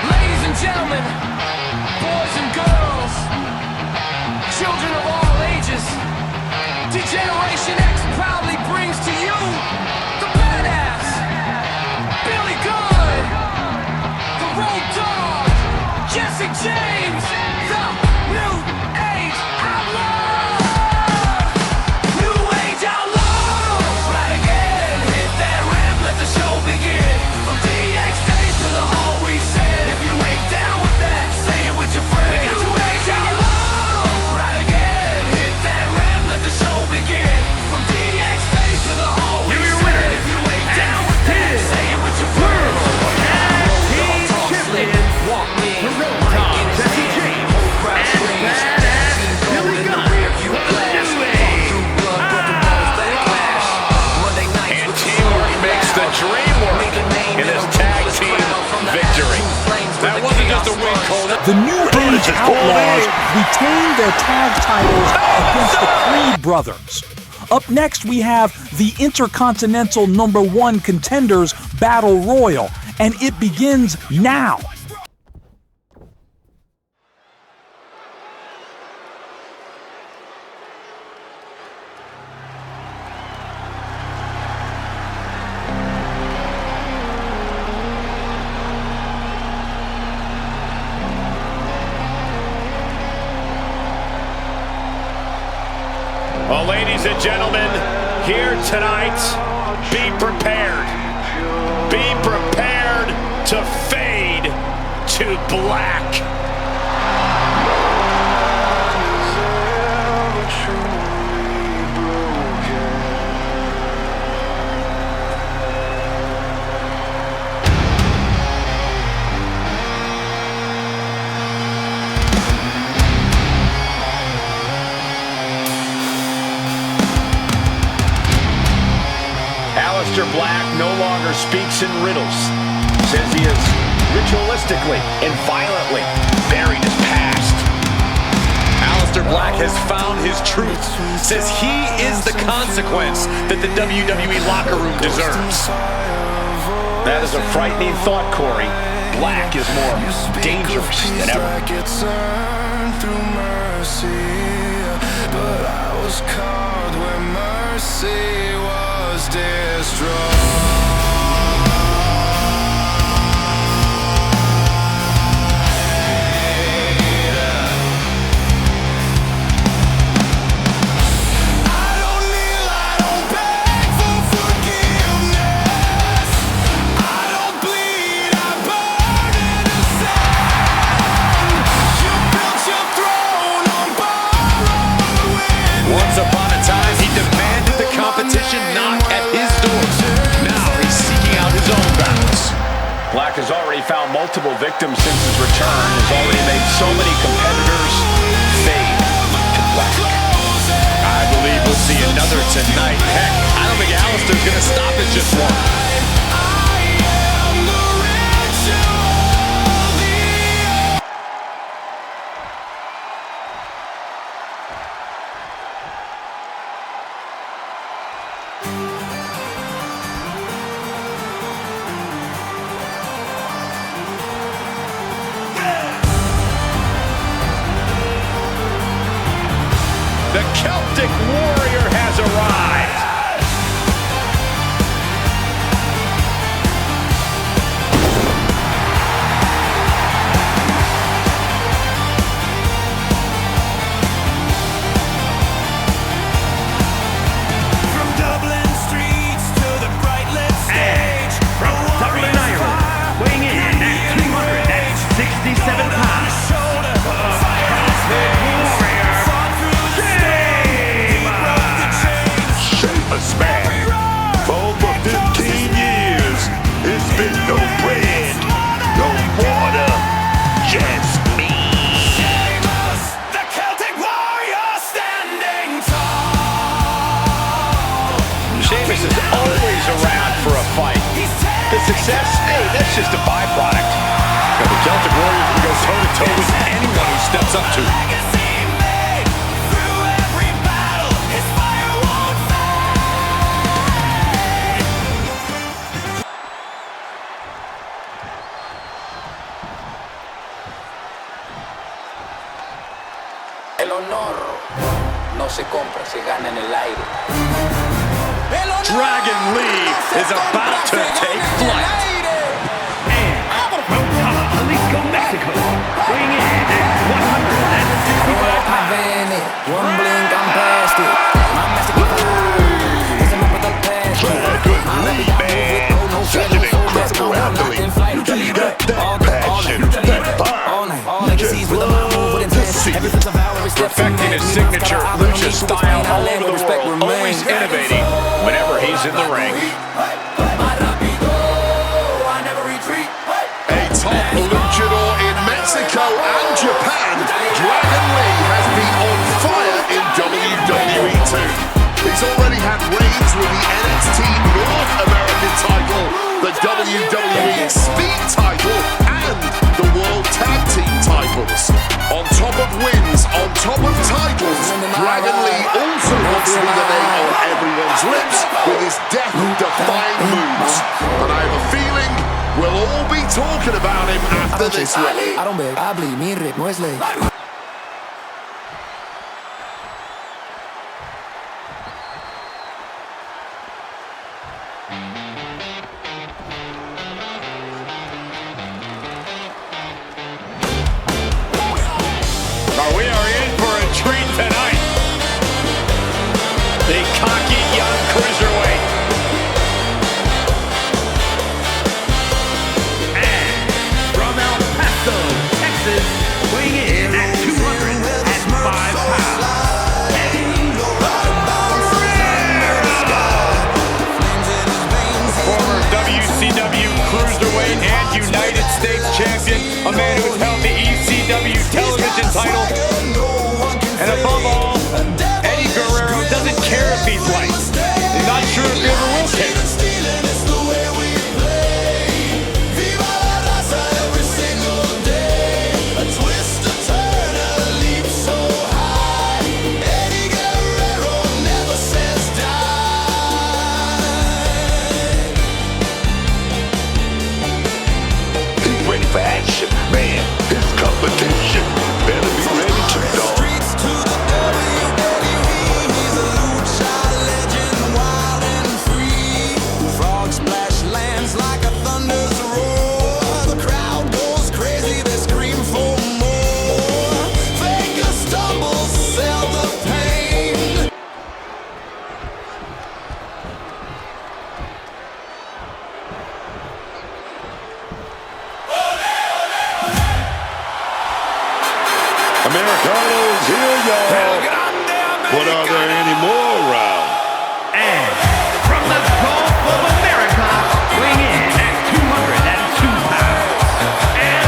Ladies and gentlemen, boys and girls, children of all ages, Degeneration X proudly brings to you the badass, Billy Gunn, the Road Dogg, Jesse James, the New Age Outlaw. New Age Outlaw. Right again, hit that ramp, let the show begin. From DX days to the hall we said. If you ain't down with that, say it with your friends. New Age Outlaw. Right again, hit that ramp, let the show begin. From DX days to the hall we said. If you ain't down with that, say it with your friends. Walk me, Jesse James, Billy Gunn. And teamwork makes the dream work in this tag team victory. That wasn't just a win, Cole. The New Age Outlaws retained their tag titles against the Creed brothers. Up next, we have the Intercontinental #1 Contenders Battle Royal, and it begins now. Well, ladies and gentlemen, here tonight, be prepared. Be prepared to fade to black. Mr. Black no longer speaks in riddles. Says he is ritualistically and violently buried his past. Aleister Black has found his truth. Says he is the consequence that the WWE locker room deserves. That is a frightening thought, Corey. Black is more dangerous than ever. But I was called when mercy was destroyed. Once upon a time, he demanded the competition knock at his door. Now he's seeking out his own battles. Black has already found multiple victims since his return, has already made so many competitors fade to black. I believe we'll see another tonight. Heck, I don't think Aleister's going to stop at just one. The Celtic Warrior has arrived. From Dublin streets to the bright lit stage. From Dublin, Ireland, weighing in at 267 pounds, Sheamus, man. For over 15 years, it's been no bread, no water, just me. Sheamus, the Celtic Warrior standing tall. Sheamus is always around for a fight. The success, hey, that's just a byproduct. But the Celtic Warrior can go toe-to-toe with anyone who steps up to him. Dragon Lee is about to take flight. And from Jalisco, Mexico, weighing in at 165 pounds. One blink, I'm past it. My master is a member of the past. Dragon Lee, man. Such an incredible athlete. He's got that passion, that fire. Just love to see it. Perfecting his signature lucha style all over the world, always innovating whenever he's in the ring. A top luchador in Mexico and Japan, Dragon Lee has been on fire in WWE 2. He's already had reigns with the NXT North American title, the WWE Speed title, and the World Tag Team titles. On top of wins, on top of titles, Dragon Lee also wants to be the name on everyone's lips with his death-defying moves. And I have a feeling we'll all be talking about him after this one. I don't beg, I bleed, mi ritmo es ley. We are in for a treat tonight. The cocky young cruiserweight. And from El Paso, Texas, weighing in at 205 pounds. Former WCW cruiserweight and United States champion, a man who has held the ECW television title. And above all, Eddie Guerrero doesn't care if he's white. He's not sure if he ever will care. He's ready for action, man. His competition better be ready to go. Americanos, here y'all. But are there any more around? And from the Gulf of America, weighing in at 202 pounds. And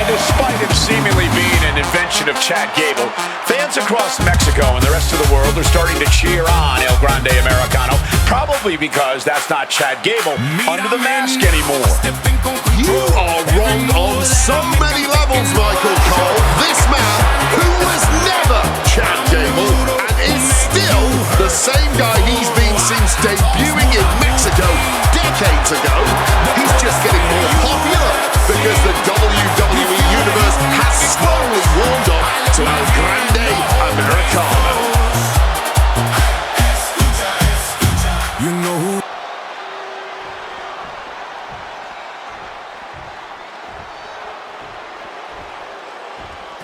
And despite him seemingly being an invention of Chad Gable, fans across Mexico and the rest of the world are starting to cheer on El Grande Americano, probably because that's not Chad Gable under the mask anymore. You are wrong on so many levels, Michael Cole. This man, who was never Chad Gable and is still the same guy he's been since debuting in Mexico decades ago, he's just getting more popular because the WWE Universe has slowly warmed up to El Grande Americano. You know who?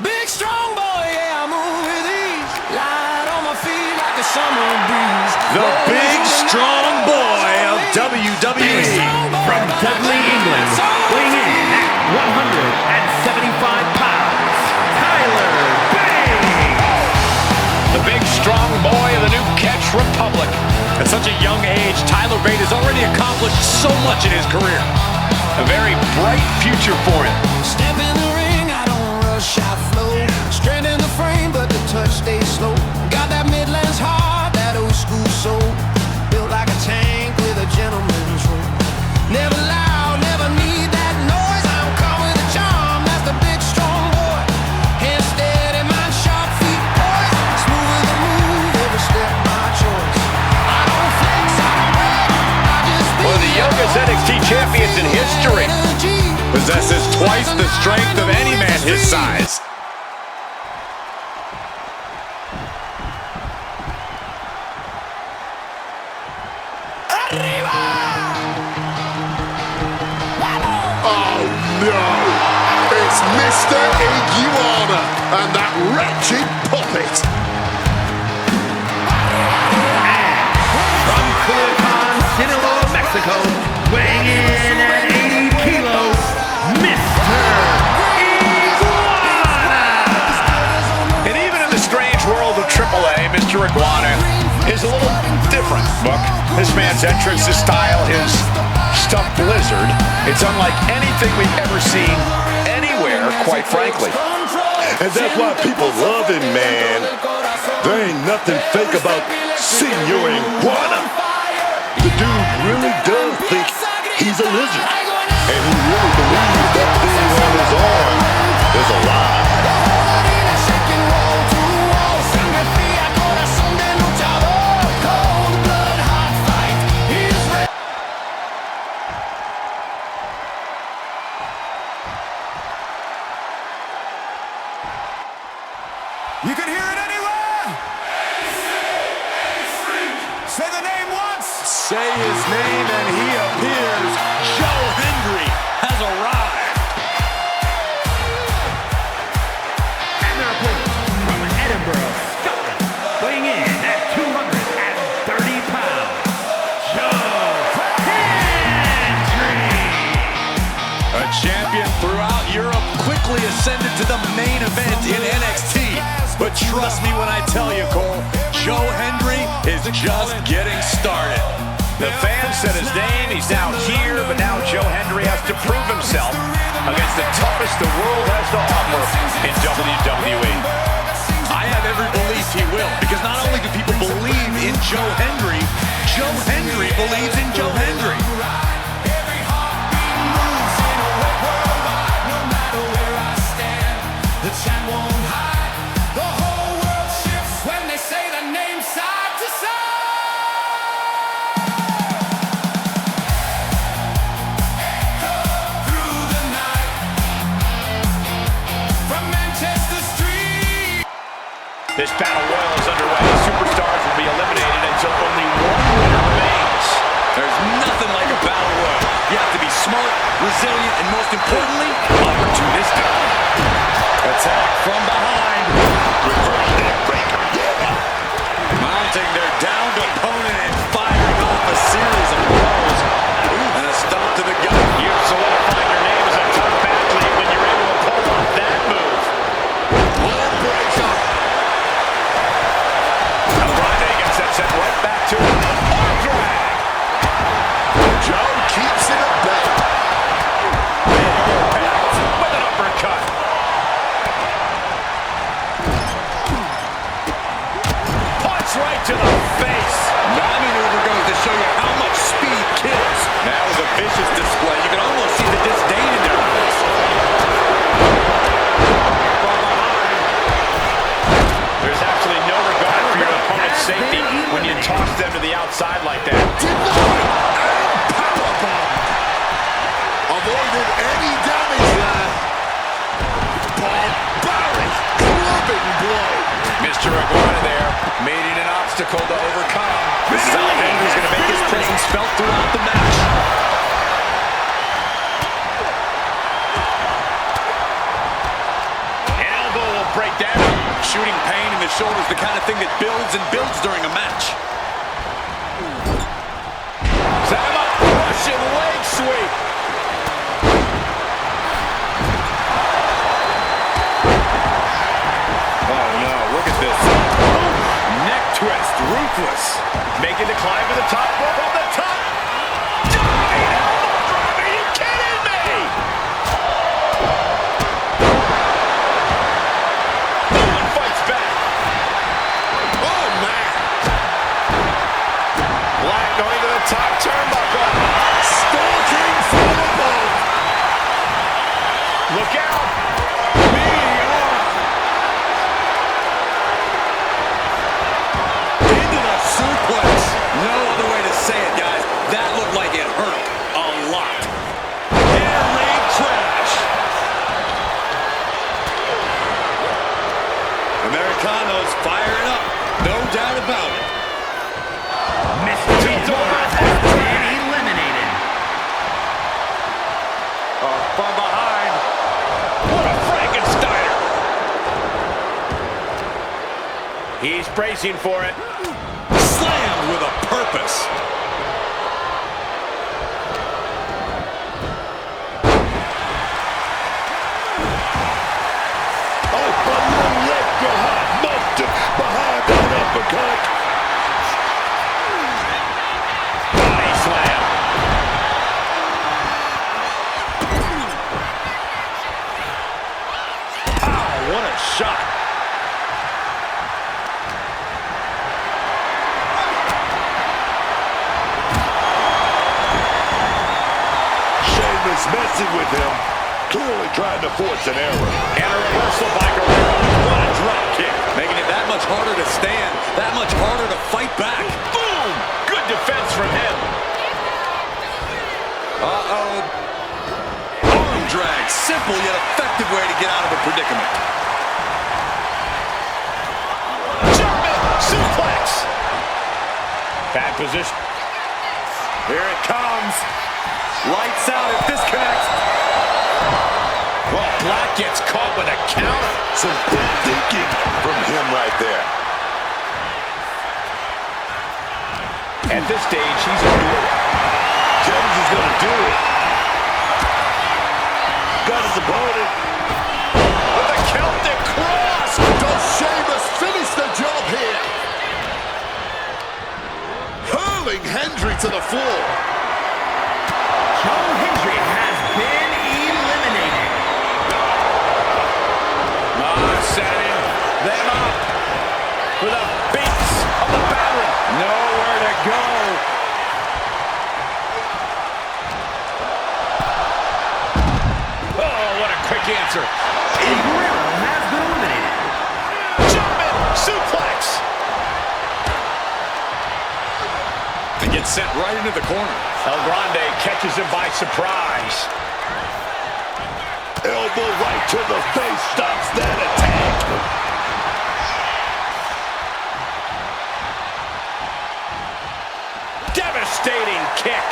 Big strong boy, yeah, I move with ease. Light on my feet like a summer breeze. The big, strong boy of WWE. from Dudley, England, weighing in at 175 pounds, Tyler Bate. The big, strong boy of the new Catch Republic. At such a young age, Tyler Bate has already accomplished so much in his career. A very bright future for him. Step in the ring, I don't rush, I flow. Straight in the frame, but the touch stays slow. Got that Midlands heart, that old school soul. Built like a tank with a gentleman's roll. Never loud, never need that noise. I'm caught with a charm, that's the big strong boy. Hand steady, mind sharp, feet poised. Smooth as a move, every step my choice. I don't flex, I don't brag, I just be One of the youngest NXT champions in history. Possesses twice the strength of any man his size. Mr. Iguana and that wretched puppet. From Culiacan, Sinaloa, Mexico, weighing in at 80 kilos, Mr. Iguana! And even in the strange world of AAA, Mr. Iguana is a little different, Buck. This man's entrance, his style, his stuffed blizzard, it's unlike anything we've ever seen anywhere, quite frankly. And that's why people love him, man. There ain't nothing fake about Senor Iguana. The dude really does think he's a lizard. And he really believes that thing on his arm is a lie. You can hear it anywhere. Say the name once. Say his name and he appears. Joe Hendry has arrived. And their opponent from Edinburgh, Scotland, weighing in at 230 pounds, Joe Hendry. A champion throughout Europe, quickly ascended to the main event in NXT. But trust me when I tell you, Cole, Joe Hendry is just getting started. The fans said his name, he's now here, but now Joe Hendry has to prove himself against the toughest the world has to offer in WWE. I have every belief he will, because not only do people believe in Joe Hendry believes in Joe Hendry. The champ won't hide. The whole world shifts when they say the name side to side. Through the night, from Manchester Street. This battle royal is underway. Superstars will be eliminated until only one winner remains. There's nothing like a battle royal. You have to be smart, resilient, and most importantly, opportunistic. Attack from behind. Reverse neck breaker, yeah. Mounting their downed opponent and firing off a series of blows. And a stop to the gut. You've solidified your name as a top athlete when you're able to pull off that move. Leg breaker. Roddy gets that sent right back to him. Arm drag. Joe keeps it at bay. With an uppercut. Punch right to the face. That maneuver goes to show you how much speed kills. That was a vicious display. You can almost see the disdain in their eyes. There's absolutely no regard for your opponent's safety when you toss them to the outside like that. Avoided any damage there. Barbaric clubbing blow. Mr. Iguana there made it an obstacle to overcome. This is how Hendry's going to make his presence felt throughout the match. An elbow will break down. Shooting pain in the shoulder is the kind of thing that builds and builds during a match. Set him up. Russian leg sweep. Oh no, look at this. Neck twist, ruthless. Making the climb to the top rope on the top. Diving elbow drop. Are you kidding me? No one fights back. Oh, man. Black going to the top turnbuckle. Stalking from above. Look out. Into the suplex. No other way to say it, guys. That looked like it hurt a lot. Air raid crash. Americano's firing up. No doubt about it. Mr. Iguana has been eliminated. From behind. What a He's bracing for it. Slammed with a purpose. Behind that uppercut. Body slam. Oh, what a shot. Sheamus messing with him. Clearly trying to force an error. And a reversal by Guerrero. What a drop kick. Making it that much harder to stand, that much harder to fight back. Boom! Good defense from him. Uh-oh. Arm drag. Simple yet effective way to get out of a predicament. German suplex. Bad position. Here it comes. Lights out. It disconnects. Well, Black gets caught with a counter. Some good thinking from him right there. At this stage, he's going to do it. Jones is going to do it. Got his opponent. With a Celtic cross. Does Sheamus finish the job here? Hurling Hendry to the floor. Joe Hendry has been eliminated. Setting them up for the beats of the battery. Nowhere to go. Oh, what a quick answer. Guerrero has been eliminated. German suplex. And gets sent right into the corner. El Grande catches him by surprise. Elbow right to the face stops that attack. Devastating kick.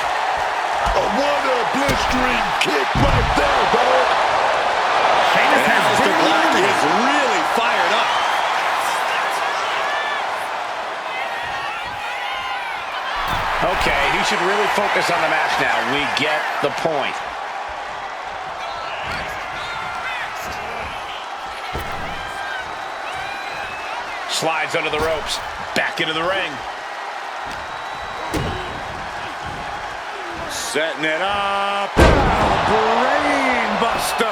What a blistering kick right there, dog. Sheamus has Mr. been Black eliminated. is really fired up. Okay, he should really focus on the match now. We get the point. Slides under the ropes. Back into the ring. Setting it up. Brain buster.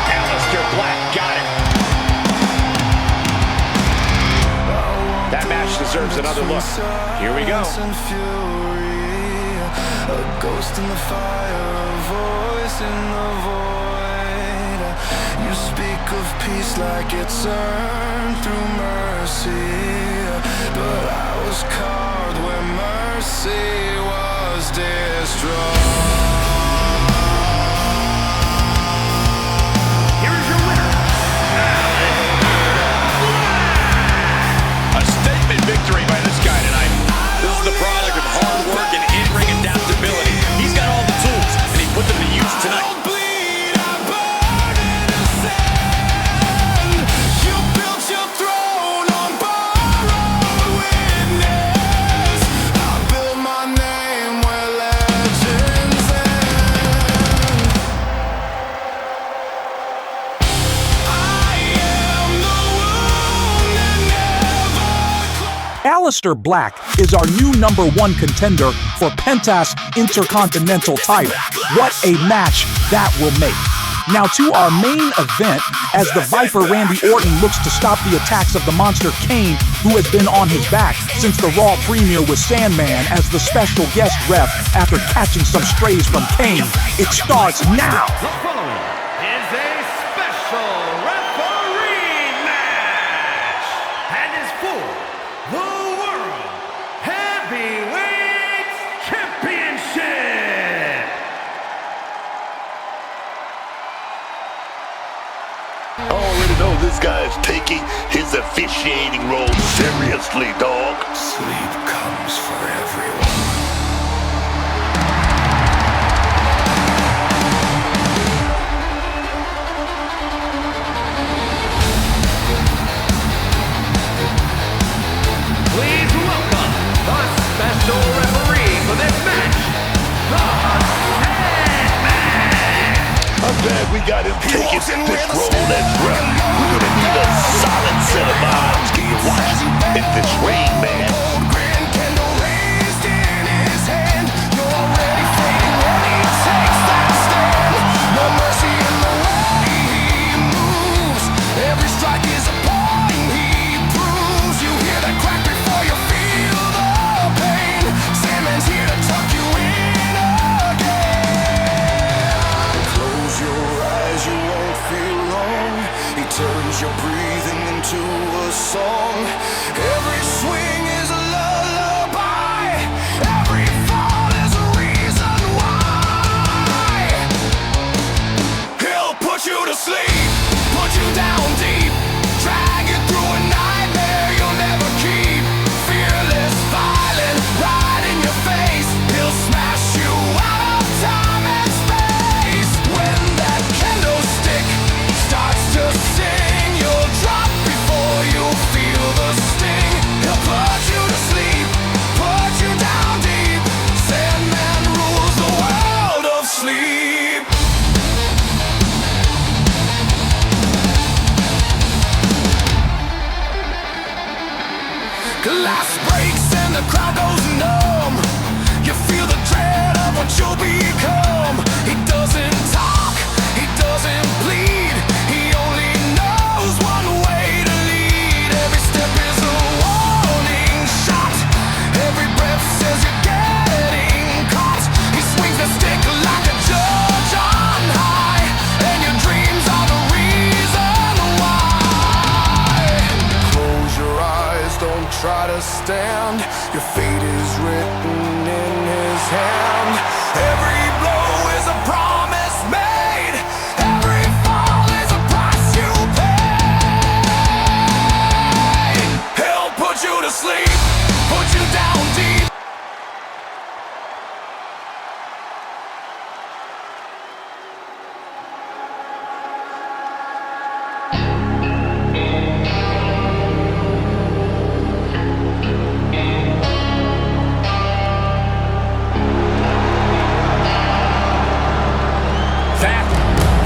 Aleister Black got it. That match deserves another look. Here we go. A ghost in the fire, a voice in the void. You speak of peace like it's earned through mercy, but I was carved where mercy was destroyed. Here is your winner. A statement victory by this guy tonight. This is the product of hard work and in-ring adaptability. He's got all the tools, and he put them to use tonight. Aleister Black is our new #1 contender for Penta's Intercontinental title. What a match that will make. Now to our main event, as the Viper Randy Orton looks to stop the attacks of the Monster Kane, who has been on his back since the Raw premiere with Sandman as the special guest ref after catching some strays from Kane. It starts now. The following is a special referee match and is for the World Heavyweight Championship. I already know this guy is taking his officiating role seriously, dog. Sleep comes for everyone. glad we got him taking this role that's rough. We're gonna need a solid set of eyes to watch in this ring, man. Turns your breathing into a song. Every swing is a lullaby. Every fall is a reason why. He'll put you to sleep, put you down deep, drag you through a nightmare you'll never keep. Fearless, violent, right in your face. He'll smash you out of time and space. When that candlestick starts to sing, you'll drop before you feel the sting. He'll put you to sleep, put you down deep. Sandman rules the world of sleep. Glass breaks and the crowd goes numb. You feel the dread of what you'll become. He doesn't talk, he doesn't bleed. He only knows one way to lead. Every step is a warning shot. Every breath says you're getting caught. He swings the stick like a judge on high, and your dreams are the reason why. Close your eyes, don't try to stand. Your fate is written in his hand. Every blow is a promise made. Every fall is a price you pay. He'll put you to sleep, put you down deep.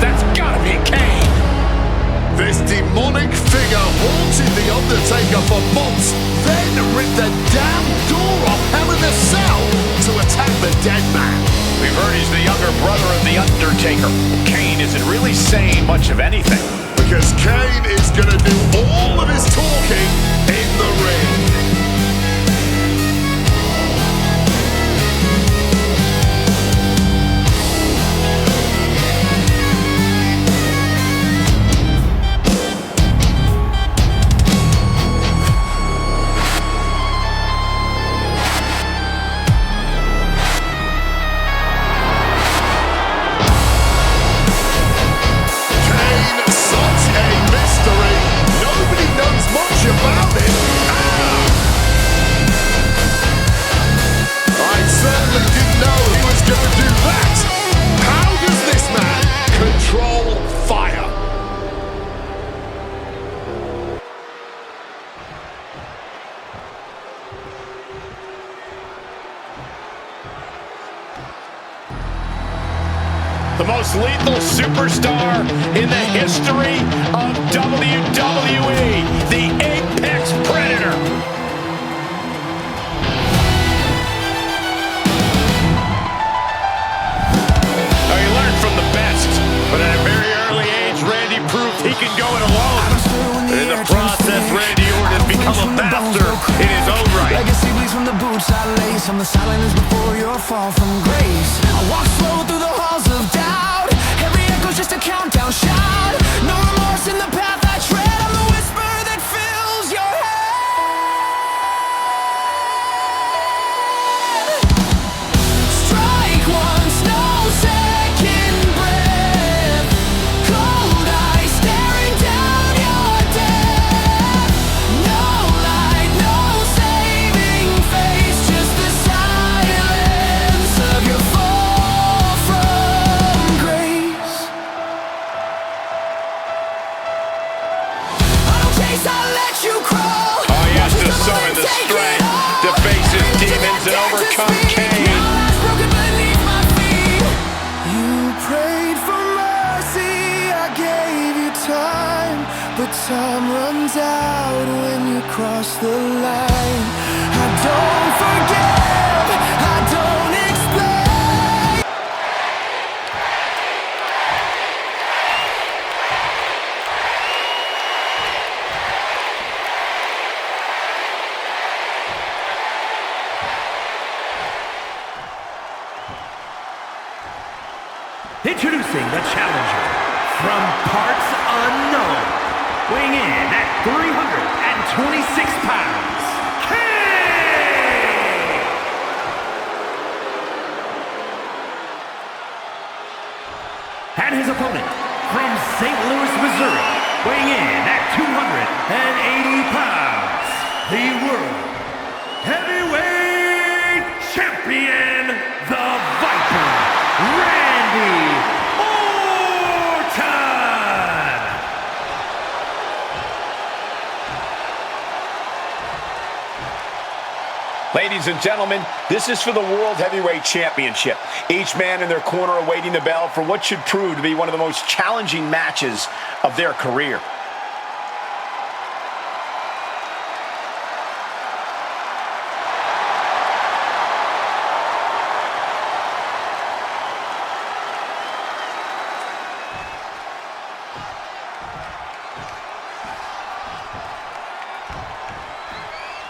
That's gotta be Kane. This demonic figure haunted The Undertaker for months, then ripped the damn door off Hell in a Cell to attack the dead man. We've heard he's the younger brother of The Undertaker. Kane isn't really saying much of anything. Because Kane is gonna do all of his talking in the ring. The most lethal superstar in the history of WWE, the Apex Predator. Now he learned from the best, but at a very early age, Randy proved he can go it alone. In the process, Randy Orton has become a master in his own right. Legacy bleeds from the boots I lace. I'm the silence before your fall from grace. I walk slow through the halls of doubt. Every echo's just a countdown shout. No remorse in the path I tread. I'm the whisper that fills your head. Strike once, no second breath. Cold eyes staring down your death. No light, no saving face. Just the silence of your fall but time runs out when you cross the line. I don't forgive, I don't explain. Introducing the challenger from parts unknown, weighing in at 326 pounds, and his opponent from St. Louis, Missouri, weighing in at 280 pounds, the World Heavyweight Champion, the Viper, Randy Orton! Ladies and gentlemen, this is for the World Heavyweight Championship. Each man in their corner awaiting the bell for what should prove to be one of the most challenging matches of their career.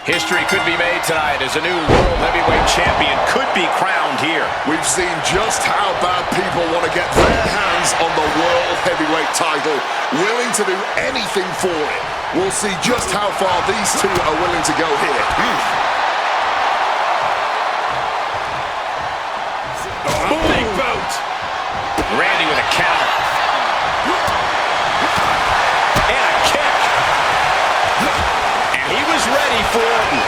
History could be made tonight as a new World Heavyweight Champion could be crowned here. We've seen just how bad people want to get their hands on the World Heavyweight title, willing to do anything for it. We'll see just how far these two are willing to go here. Big boot. Randy with a counter. And a kick. And he was ready for Orton.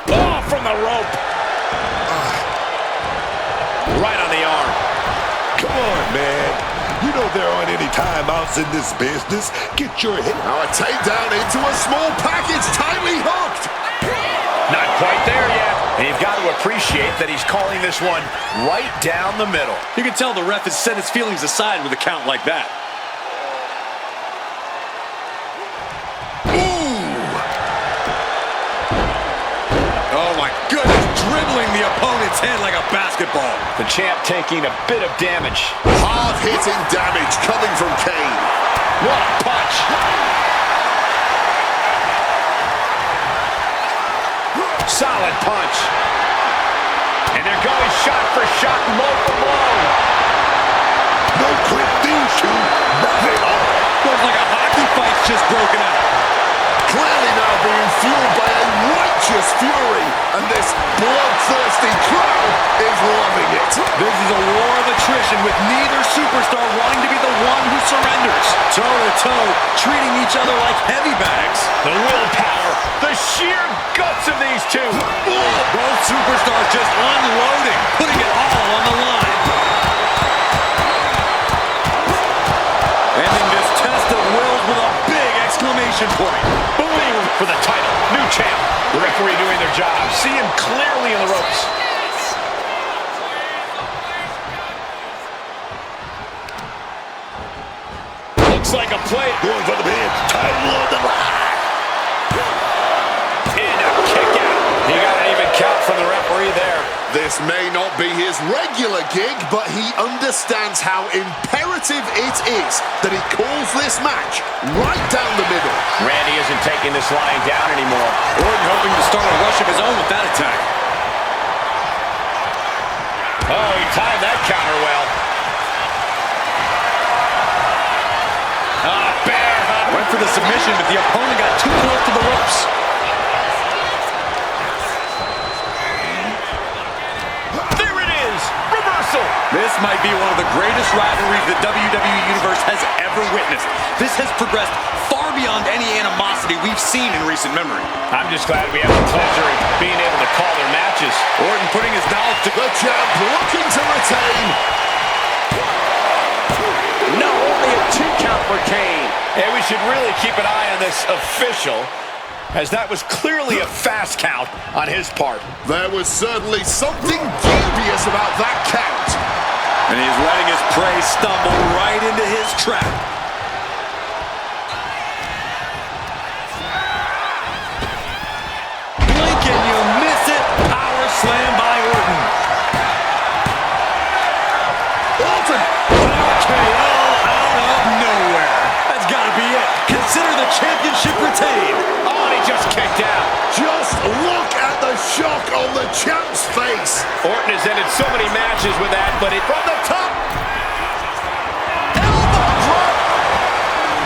Oh, from the rope. Right on the arm. Come on, man. You know there aren't any timeouts in this business. Get your hit. Now a takedown into a small package, tightly hooked. Not quite there yet. And you've got to appreciate that he's calling this one right down the middle. You can tell the ref has set his feelings aside with a count like that. Oh my goodness, dribbling the opponent's head like a basketball. The champ taking a bit of damage. Hard-hitting damage coming from Kane. What a punch. Solid punch. And they're going shot for shot, blow for blow. No quick these two. Not at all. Looks like a hockey fight's just broken out. Clearly now being fueled by a righteous fury, and this bloodthirsty crowd is loving it. This is a war of attrition with neither superstar wanting to be the one who surrenders. Toe-to-toe, treating each other like heavy bags. The willpower, the sheer guts of these two. Both superstars just unloading, putting it all on the line. Ending this test of wills with a big exclamation point. Boom for the title. New champ. The referee doing their job. See him clearly in the ropes. Looks like a play. Going for the pin. Title on the line. And a kick out. He got an even count from the referee there. This may not be his regular gig, but he understands how imperative it is that he calls this match right down the middle. Randy isn't taking this lying down anymore. Orton hoping to start a rush of his own with that attack. Oh, he timed that counter well. Bear hug. Went for the submission, but the opponent got too close to the ropes. There it is. Reversal. This might be one of the greatest rivalries the WWE Universe has ever witnessed. This has progressed far beyond any animosity we've seen in recent memory. I'm just glad we have the pleasure of being able to call their matches. Orton putting his knowledge to The champ looking to retain. No, only a 2 count for Kane. And we should really keep an eye on this official. as that was clearly a fast count on his part. There was certainly something dubious about that count. And he's letting his prey stumble right into his trap. Blink and you miss it. Power slam by Orton. Orton! KO out of nowhere. That's got to be it. Consider the championship retained. Oh, and he just kicked out. Just look at the shock on the champ's face. Orton has ended so many matches with that, but it from the top.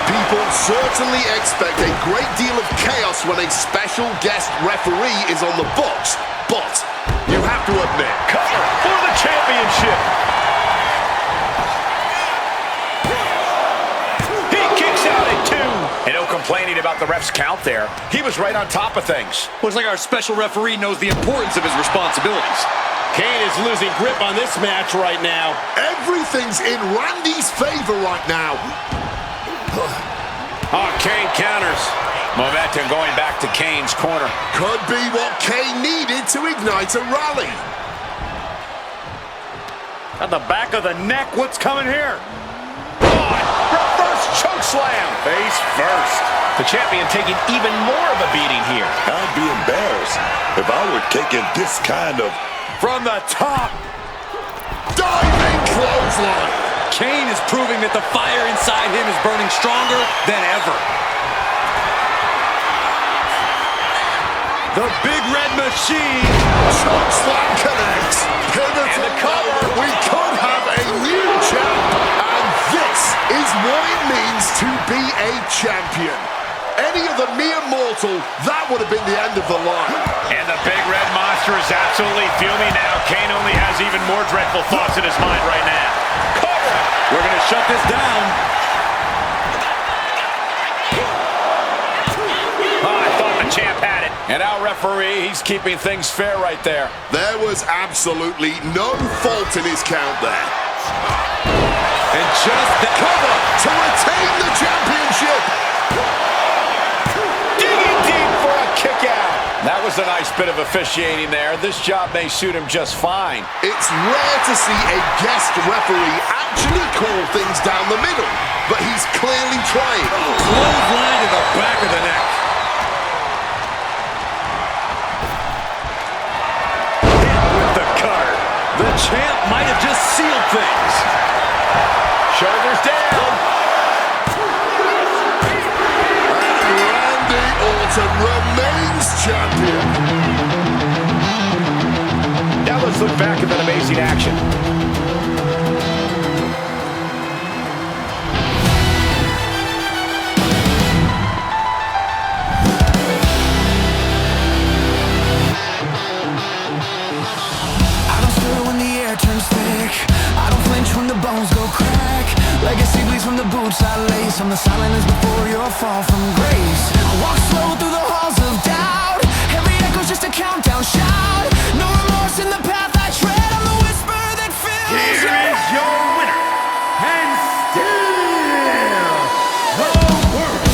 People certainly expect a great deal of chaos when a special guest referee is on the box, but you have to admit, Cover for the championship. He kicks out at 2. And no complaining about the ref's count there. He was right on top of things. Looks like our special referee knows the importance of his responsibilities. Kane is losing grip on this match right now. everything's in Randy's favor right now. Oh, Kane counters. Momentum going back to Kane's corner. Could be what Kane needed to ignite a rally. At the back of the neck, what's coming here? Reverse choke slam. Face first. The champion taking even more of a beating here. I'd be embarrassed if I were taking this kind of... From the top. Diving clothesline. Kane is proving that the fire inside him is burning stronger than ever. The Big Red Machine. Choke slam connects. Pivot And the cover. We could have a new champ. And this is what it means to be a champion. Any other mere mortal, that would have been the end of the line. And the Big Red Monster is absolutely fuming now. Kane only has even more dreadful thoughts in his mind right now. Cover! We're going to shut this down. Oh, I thought the champ had it. And our referee, he's keeping things fair right there. There was absolutely no fault in his count there. And just the Cover to retain the championship. Digging deep for a kick out. That was a nice bit of officiating there. This job may suit him just fine. It's rare to see a guest referee actually call things down the middle, but he's clearly trying. clothesline to the back of the neck. Hit with the cutter. The champ might have just sealed things. Shoulders down. And Randy Orton remains champion. Now let's look back at that amazing action. I don't stir when the air turns thick. I don't flinch when the bones go crack. Legacy bleeds from the boots I lace. I'm the silence before your fall from grace. I walk slow through the halls of doubt. Every echo's just a countdown shout. No remorse in the path I tread. I'm the whisper that fills Here is your winner, and still the world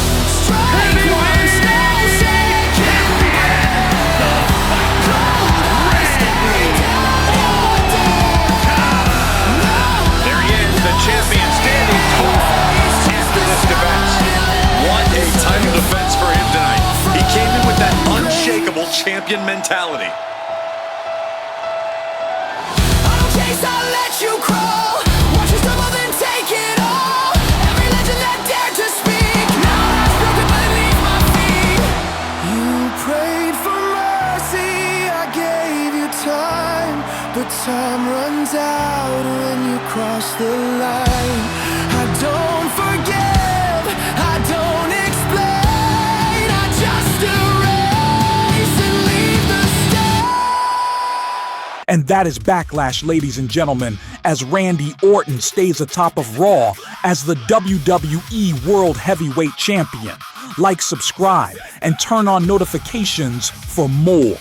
heavyweight There he is, the champion standing tall after this defense. What a title defense for him tonight. He came in with that unshakable champion mentality. I'll let you crawl. Watch you stumble, then take it all. Every legend that dared to speak now has broken beneath my feet. You prayed for mercy, I gave you time, but time runs out when you cross the line. I don't forgive, I don't explain, I just erase and leave the stain. And that is Backlash, ladies and gentlemen, as Randy Orton stays atop of Raw as the WWE World Heavyweight Champion. Like, subscribe, and turn on notifications for more.